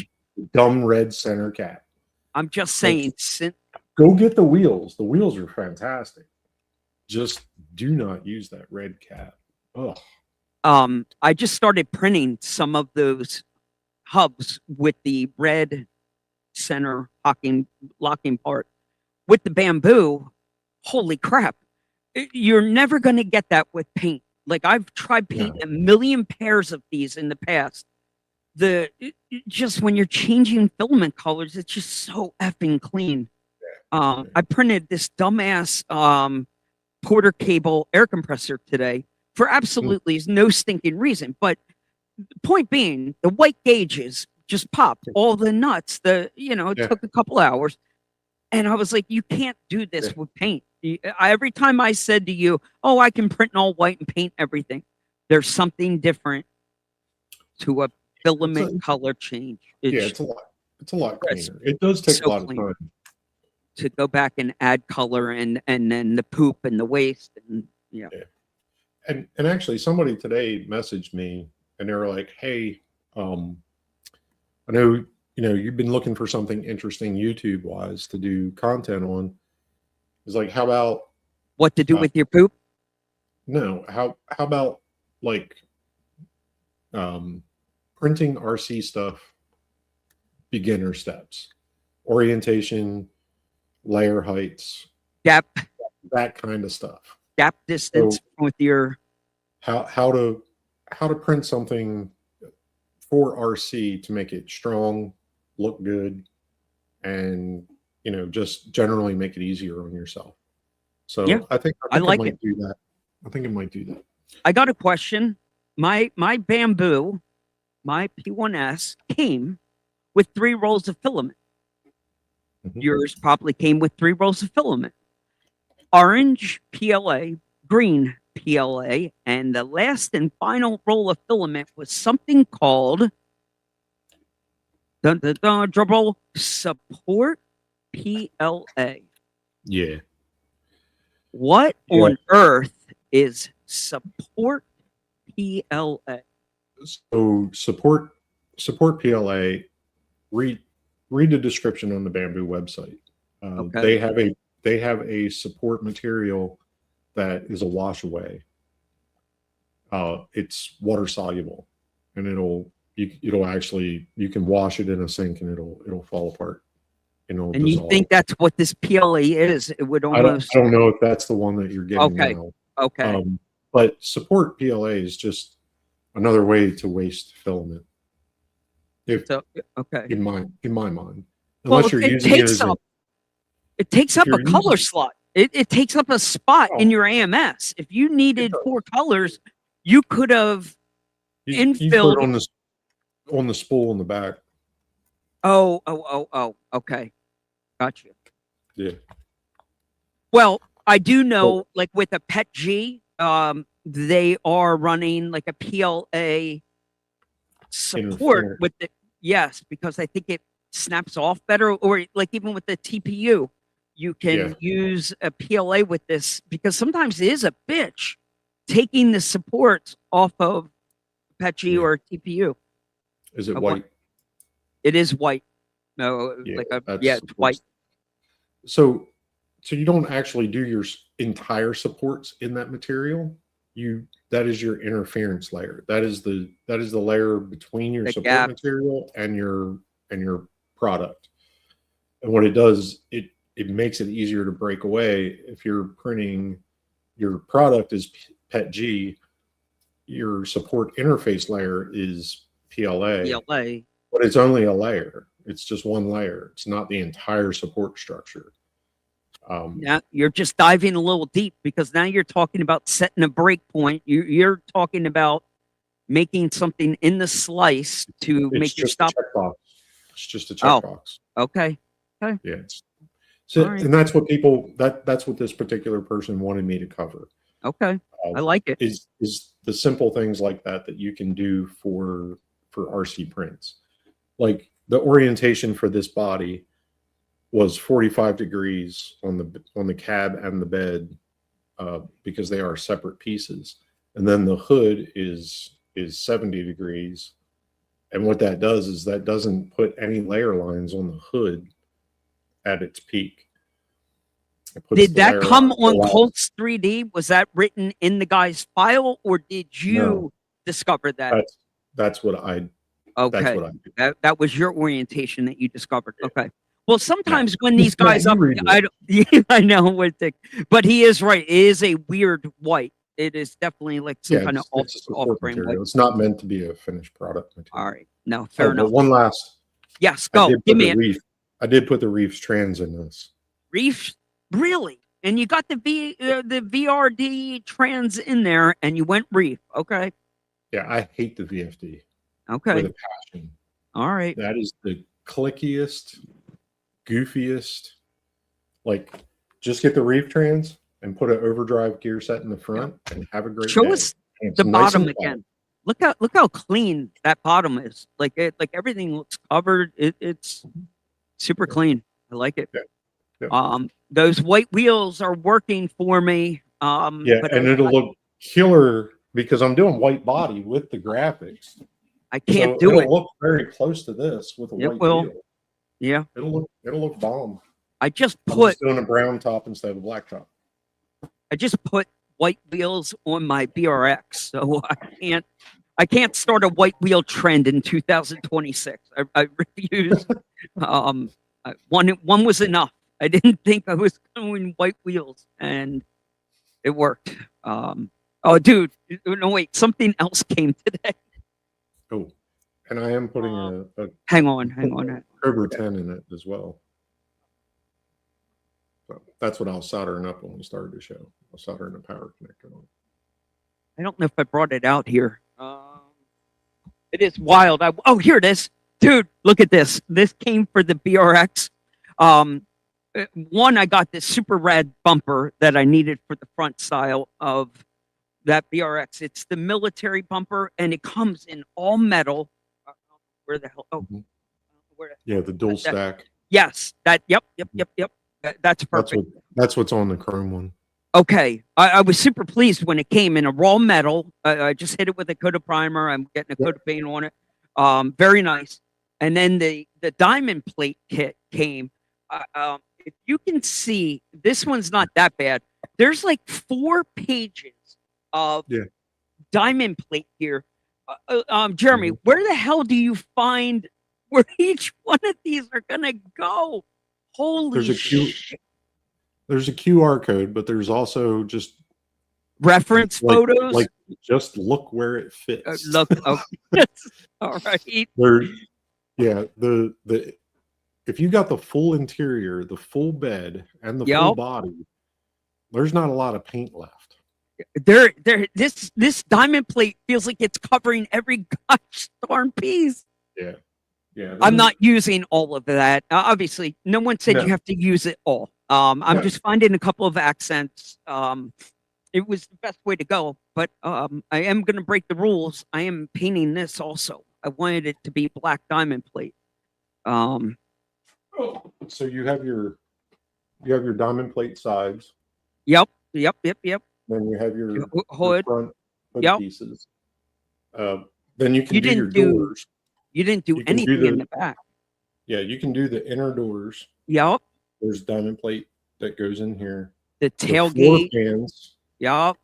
dumb red center cap. I'm just saying, Go get the wheels. The wheels are fantastic. Just do not use that red cap. Oh, I just started printing some of those hubs with the red center locking part with the bamboo. Holy crap. You're never going to get that with paint. Like I've tried painting a million pairs of these in the past. Just when you're changing filament colors, it's just so effing clean. I printed this dumbass Porter cable air compressor today for absolutely no stinking reason. But the point being, the white gauges just popped all the nuts. It took a couple hours. And I was like, you can't do this with paint. Every time I said to you, oh, I can print in all white and paint everything, there's something different to a filament color change. it's a lot. It's a lot cleaner. It does take a lot of time to go back and add color and then the poop and the waste and And actually, somebody today messaged me and they were like, "Hey, I know you've been looking for something interesting YouTube wise to do content on. It's like, how about what to do with your poop? No, how about like printing RC stuff, beginner steps, orientation, layer heights, Gap that kind of stuff. Gap distance with your how to print something for RC to make it strong, look good, and just generally make it easier on yourself. So I think I like might it. do that. I think it might do that. I got a question. My bamboo, my P1S came with 3 rolls of filament. Mhm. Yours probably came with 3 rolls of filament. Orange PLA, green PLA, and the last and final roll of filament was something called drum roll, support PLA. Yeah. What on earth is support PLA? So support PLA. Read the description on the Bamboo website. Okay. They have a support material that is a wash away. It's water soluble, and it'll actually, you can wash it in a sink and it'll fall apart. And you think that's what this PLA is? It would almost. I don't know if that's the one that you're getting Okay. now. Okay. But support PLA is just another way to waste filament. If So okay. in my mind, Well, unless you're it using it takes as up it takes up a you're color using- slot. It takes up a spot in Oh. your AMS. If you needed does. 4 colors, you could have you infilled. put it on the spool in the back. Oh. Okay. Gotcha. Yeah. Well, I do know, like with a Pet G, they are running like a PLA support Interference. with the yes, because I think it snaps off better, or like even with the TPU, you can use a PLA with this because sometimes it is a bitch taking the supports off of Pet G or TPU. Is it Okay. white? It is white. No, Yeah, like that's it's white. So you don't actually do your entire supports in that material. That is your interference layer. That is the layer between your The support gap. material and your product. And what it does, it makes it easier to break away. If you're printing, your product is PET G, your support interface layer is PLA. PLA. But it's only a layer. It's just one layer. It's not the entire support structure. Now you're just diving a little deep because now you're talking about setting a break point. You're talking about making something in the slice to make your stop. It's just a checkbox. Okay. Yeah. So, All right. and that's what that's what this particular person wanted me to cover. Okay. I like it. Is the simple things like that you can do for RC prints. Like the orientation for this body was 45 degrees on the cab and the bed because they are separate pieces. And then the hood is 70 degrees. And what that does is that doesn't put any layer lines on the hood at its peak. Did that come on Colts 3D? Was that written in the guy's file, or did you discover that? That's what I. Okay, that's what I do. That was your orientation that you discovered. Okay. Well, sometimes No. when these guys up, I know what the, but he is right. It is a weird white. It is definitely like some kind of off-frame white. It's not meant to be a finished product material. All right. No, fair enough. One last. Yes, go. Give me it. I did put the Reefs trans in this. Reefs, really? And you got the VRD trans in there, and you went Reef. Okay. Yeah, I hate the VFD. Okay. With a passion. All right. That is the clickiest, goofiest. Like, just get the Reef trans and put an overdrive gear set in the front and have a great Show day. us the bottom again. Look how clean that bottom is. Like everything looks covered. It's super clean. I like it. Yeah. Those white wheels are working for me. But it'll look killer because I'm doing white body with the graphics. I can't do it. It'll look very close to this with a white wheel. Yeah. It'll look bomb. I'm just doing a brown top instead of a black top. I just put white wheels on my BRX, so I can't start a white wheel trend in 2026. I refuse. One was enough. I didn't think I was going white wheels, and it worked. Oh, dude, no wait, something else came today. Oh, and I am putting a hang on, Cobra 10 in it as well. So that's what I was soldering up when we started the show. I was soldering a power connector on it. I don't know if I brought it out here. It is wild. Oh, here it is. Dude, look at this. This came for the BRX. One, I got this super rad bumper that I needed for the front style of that BRX. It's the military bumper, and it comes in all metal. Where the hell? Oh, yeah, the dual stack. Yes, that. Yep. That's perfect. That's what's on the chrome one. Okay, I was super pleased when it came in a raw metal. I just hit it with a coat of primer. I'm getting a coat of paint on it. Very nice. And then the diamond plate kit came. If you can see, this one's not that bad. There's like 4 pages of diamond plate here. Jeremy, where the hell do you find where each one of these are gonna go? Holy shit. There's a QR code, but there's also just reference photos. Like, just look where it fits. Look, oh, all right. There, yeah. The if you got the full interior, the full bed, and the full Yep. body, there's not a lot of paint left. This diamond plate feels like it's covering every gosh darn piece. Yeah. I'm not using all of that. Obviously, no one said No. you have to use it all. I'm No. just finding a couple of accents. It was the best way to go, but I am going to break the rules. I am painting this also. I wanted it to be black diamond plate. So you have your diamond plate sides. Yep. Then you have your Hood. front hood Yep. pieces. Then you can You do your didn't do- doors. You didn't do You can do anything in the- the back. Yeah, you can do the inner doors. Yep. There's diamond plate that goes in here. The The floor tailgate. pans, Yep.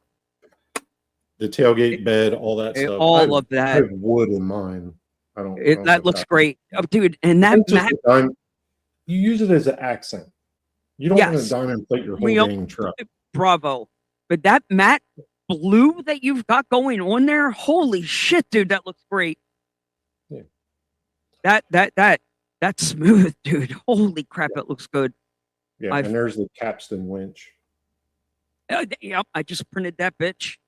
the tailgate bed, all that stuff. All of I that. have wood in mine. I don't. That have looks that. great. Oh, dude, and that It's just mat. a diamond- you use it as an accent. You don't want Yes. to diamond plate your whole Real- dang truck. Bravo. But that matte blue that you've got going on there, holy shit, dude, that looks great. Yeah. That's smooth, dude. Holy crap, it looks good. Yeah, I've- and there's the capstan winch. Yep, I just printed that bitch.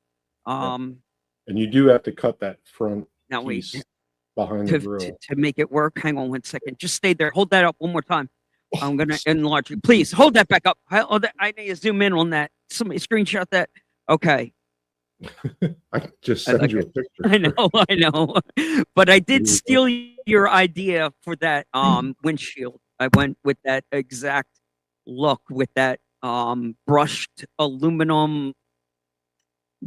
And you do have to cut that front Now wait, piece behind the to grill. make it work. Hang on 1 second. Just stay there. Hold that up one more time. I'm gonna enlarge you. Please hold that back up. I need to zoom in on that. Somebody screenshot that. Okay. I can just I send like you a it. picture. I know. But I did There you go. steal your idea for that windshield. I went with that exact look with that brushed aluminum,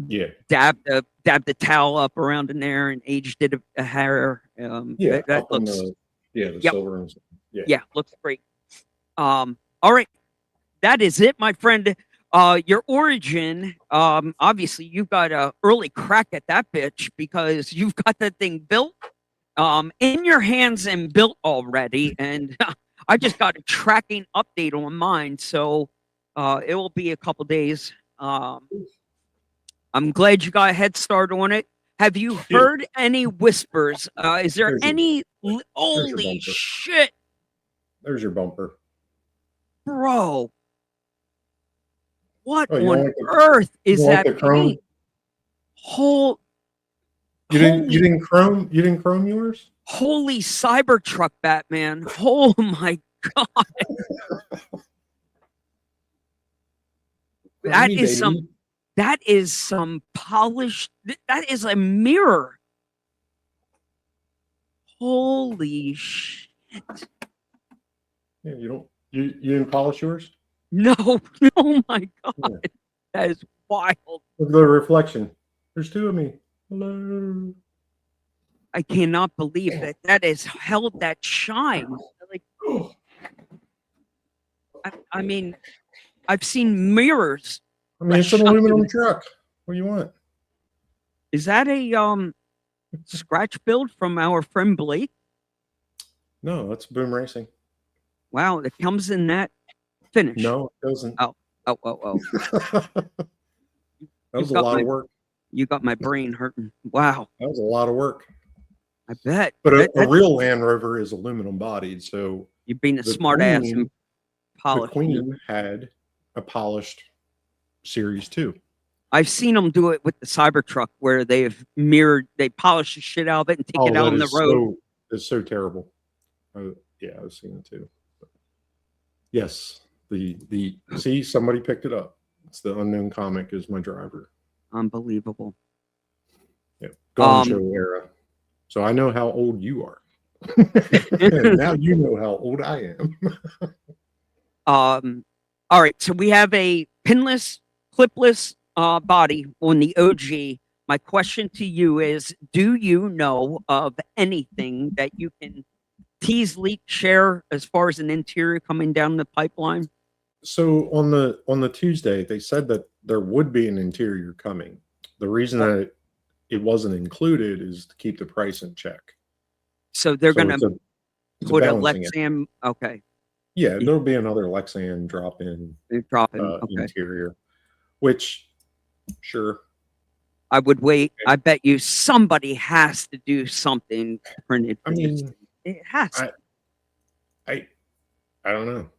Yeah, dab the towel up around in there and aged it a hair. yeah. That up on looks the Yep. silver and yeah, looks great. All right. That is it, my friend. Your origin, obviously you've got a early crack at that bitch because you've got that thing built in your hands and built already. And I just got a tracking update on mine, so it will be a couple days. I'm glad you got a head start on it. Have you heard any whispers? Is there There's your- any your holy bumper. shit, There's your bumper. bro? What Oh, you on want the- earth is you want that the chrome? paint? Whole You didn't chrome yours? holy Cybertruck Batman. Oh my god. That Me, is baby. some polished, that is a mirror. Holy shit. Yeah, you didn't polish yours? No, oh my god. That is wild. Look at the reflection. There's two of me. Hello. I cannot believe that has held that shine. Like, I mean, I've seen mirrors. I mean, it's an aluminum truck. What do you want? Is that a scratch build from our friend Blake? No, that's Boom Racing. Wow, it comes in that finish. No, it doesn't. Oh. That was a got lot my- of work. You got my brain hurting. Wow, That was a lot of work. I bet. But a That- real Land Rover is aluminum bodied, so you're being a the smart ass Queen- and the polished. Queen had a polished Series 2. I've seen them do it with the Cybertruck where they polish the shit out of it and take it out that on the is road. It's so terrible. Yeah, I've seen it too. Yes, the see, somebody picked it up. It's the Unknown Comic is my driver. Unbelievable. Yeah, Gone Show era. So I know how old you are. And now you know how old I am. All right, so we have a pinless, clipless body on the OG. My question to you is, do you know of anything that you can tease, leak, share as far as an interior coming down the pipeline? So on the Tuesday, they said that there would be an interior coming. The reason that it wasn't included is to keep the price in check. So they're going it's to put a balancing act. Lexan. Okay, Yeah, there'll be another Lexan drop in they're dropping. Okay. interior, which Sure. I would wait. I bet you somebody has to do something printed. I mean, it has. I don't know.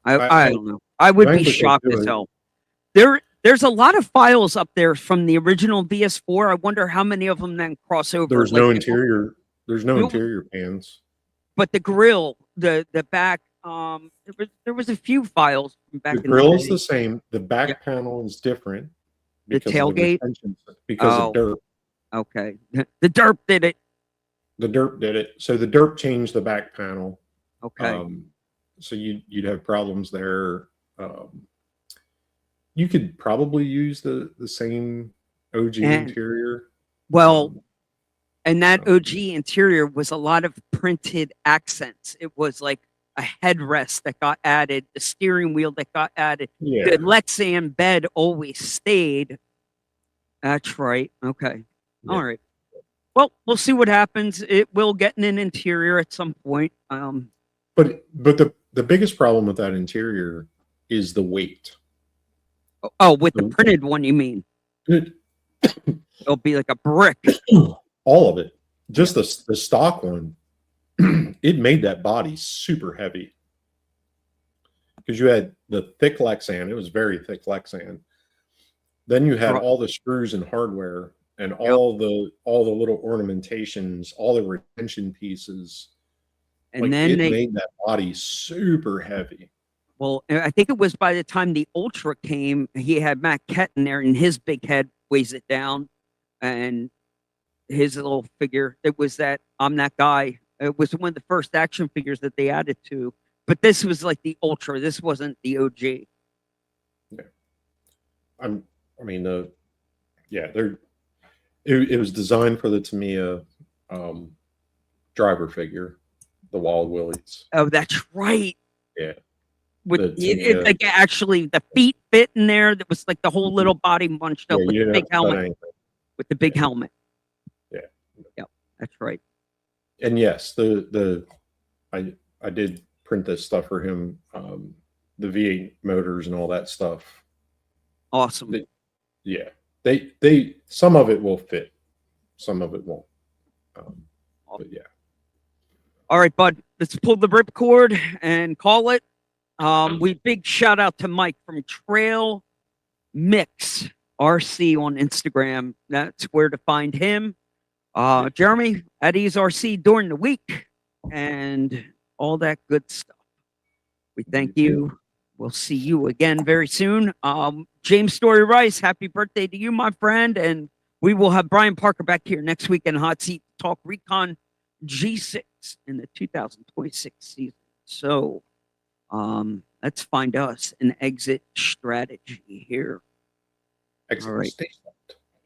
I don't know. I would be think what they shocked do as is- hell. There's a lot of files up there from the original VS4. I wonder how many of them then cross over. There's like, no interior. There's no No. interior pans. But the grill, the back, there was a few files from back The in grill the is day. the same. The back Yeah. panel is different. The because of tailgate? retention, because Oh. of dirt. Okay, the derp did it. The dirt did it. So the dirt changed the back panel. Okay, So you'd have problems there. You could probably use the same OG And- interior. well, Um, and that OG interior was a lot of printed accents. It was like a headrest that got added, the steering wheel that got added. yeah. The Lexan bed always stayed. That's right. Okay. Yeah. All right. Well, we'll see what happens. It will get in an interior at some point. But the biggest problem with that interior is the weight. Oh, with the Mm. printed one, you mean? It'll be like a brick. All of it. Just the stock one. It made that body super heavy. Because you had the thick Lexan, it was very thick Lexan. Then you had Right. all the screws and hardware and all the little ornamentations, all the retention pieces. And Like, then it they, made that body super heavy. well, I think it was by the time the Ultra came, he had Matt Kett in there, and his big head weighs it down. And his little figure, it was that I'm that guy. It was one of the first action figures that they added to. But this was like the Ultra. This wasn't the OG. It was designed for the Tamiya driver figure, the Wild Willies. Oh, that's right. Yeah. With The it, Tamiya. like actually the feet fit in there. That was like the whole little body bunched up Yeah, with you the didn't big have to cut helmet. anything. With the big helmet. Yeah. Yep. That's right. And yes, I did print this stuff for him, the V8 motors and all that stuff. Awesome. Yeah, they some of it will fit, some of it won't. But yeah, All right, bud. Let's pull the ripcord and call it. We big shout out to Mike from TrailMixRC on Instagram. That's where to find him. Jeremy at Ease RC during the week and all that good stuff. We thank you. We'll see you again very soon. James Story Rice, happy birthday to you, my friend. And we will have Brian Parker back here next week in Hot Seat to talk Recon G6 in the 2026 season. So let's find us an exit strategy here. exit. All right. Stay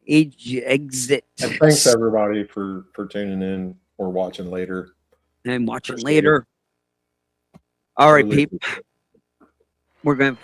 Exit. And thanks everybody for tuning in or watching later. And watching Appreciate later. All right, Really people. We're going to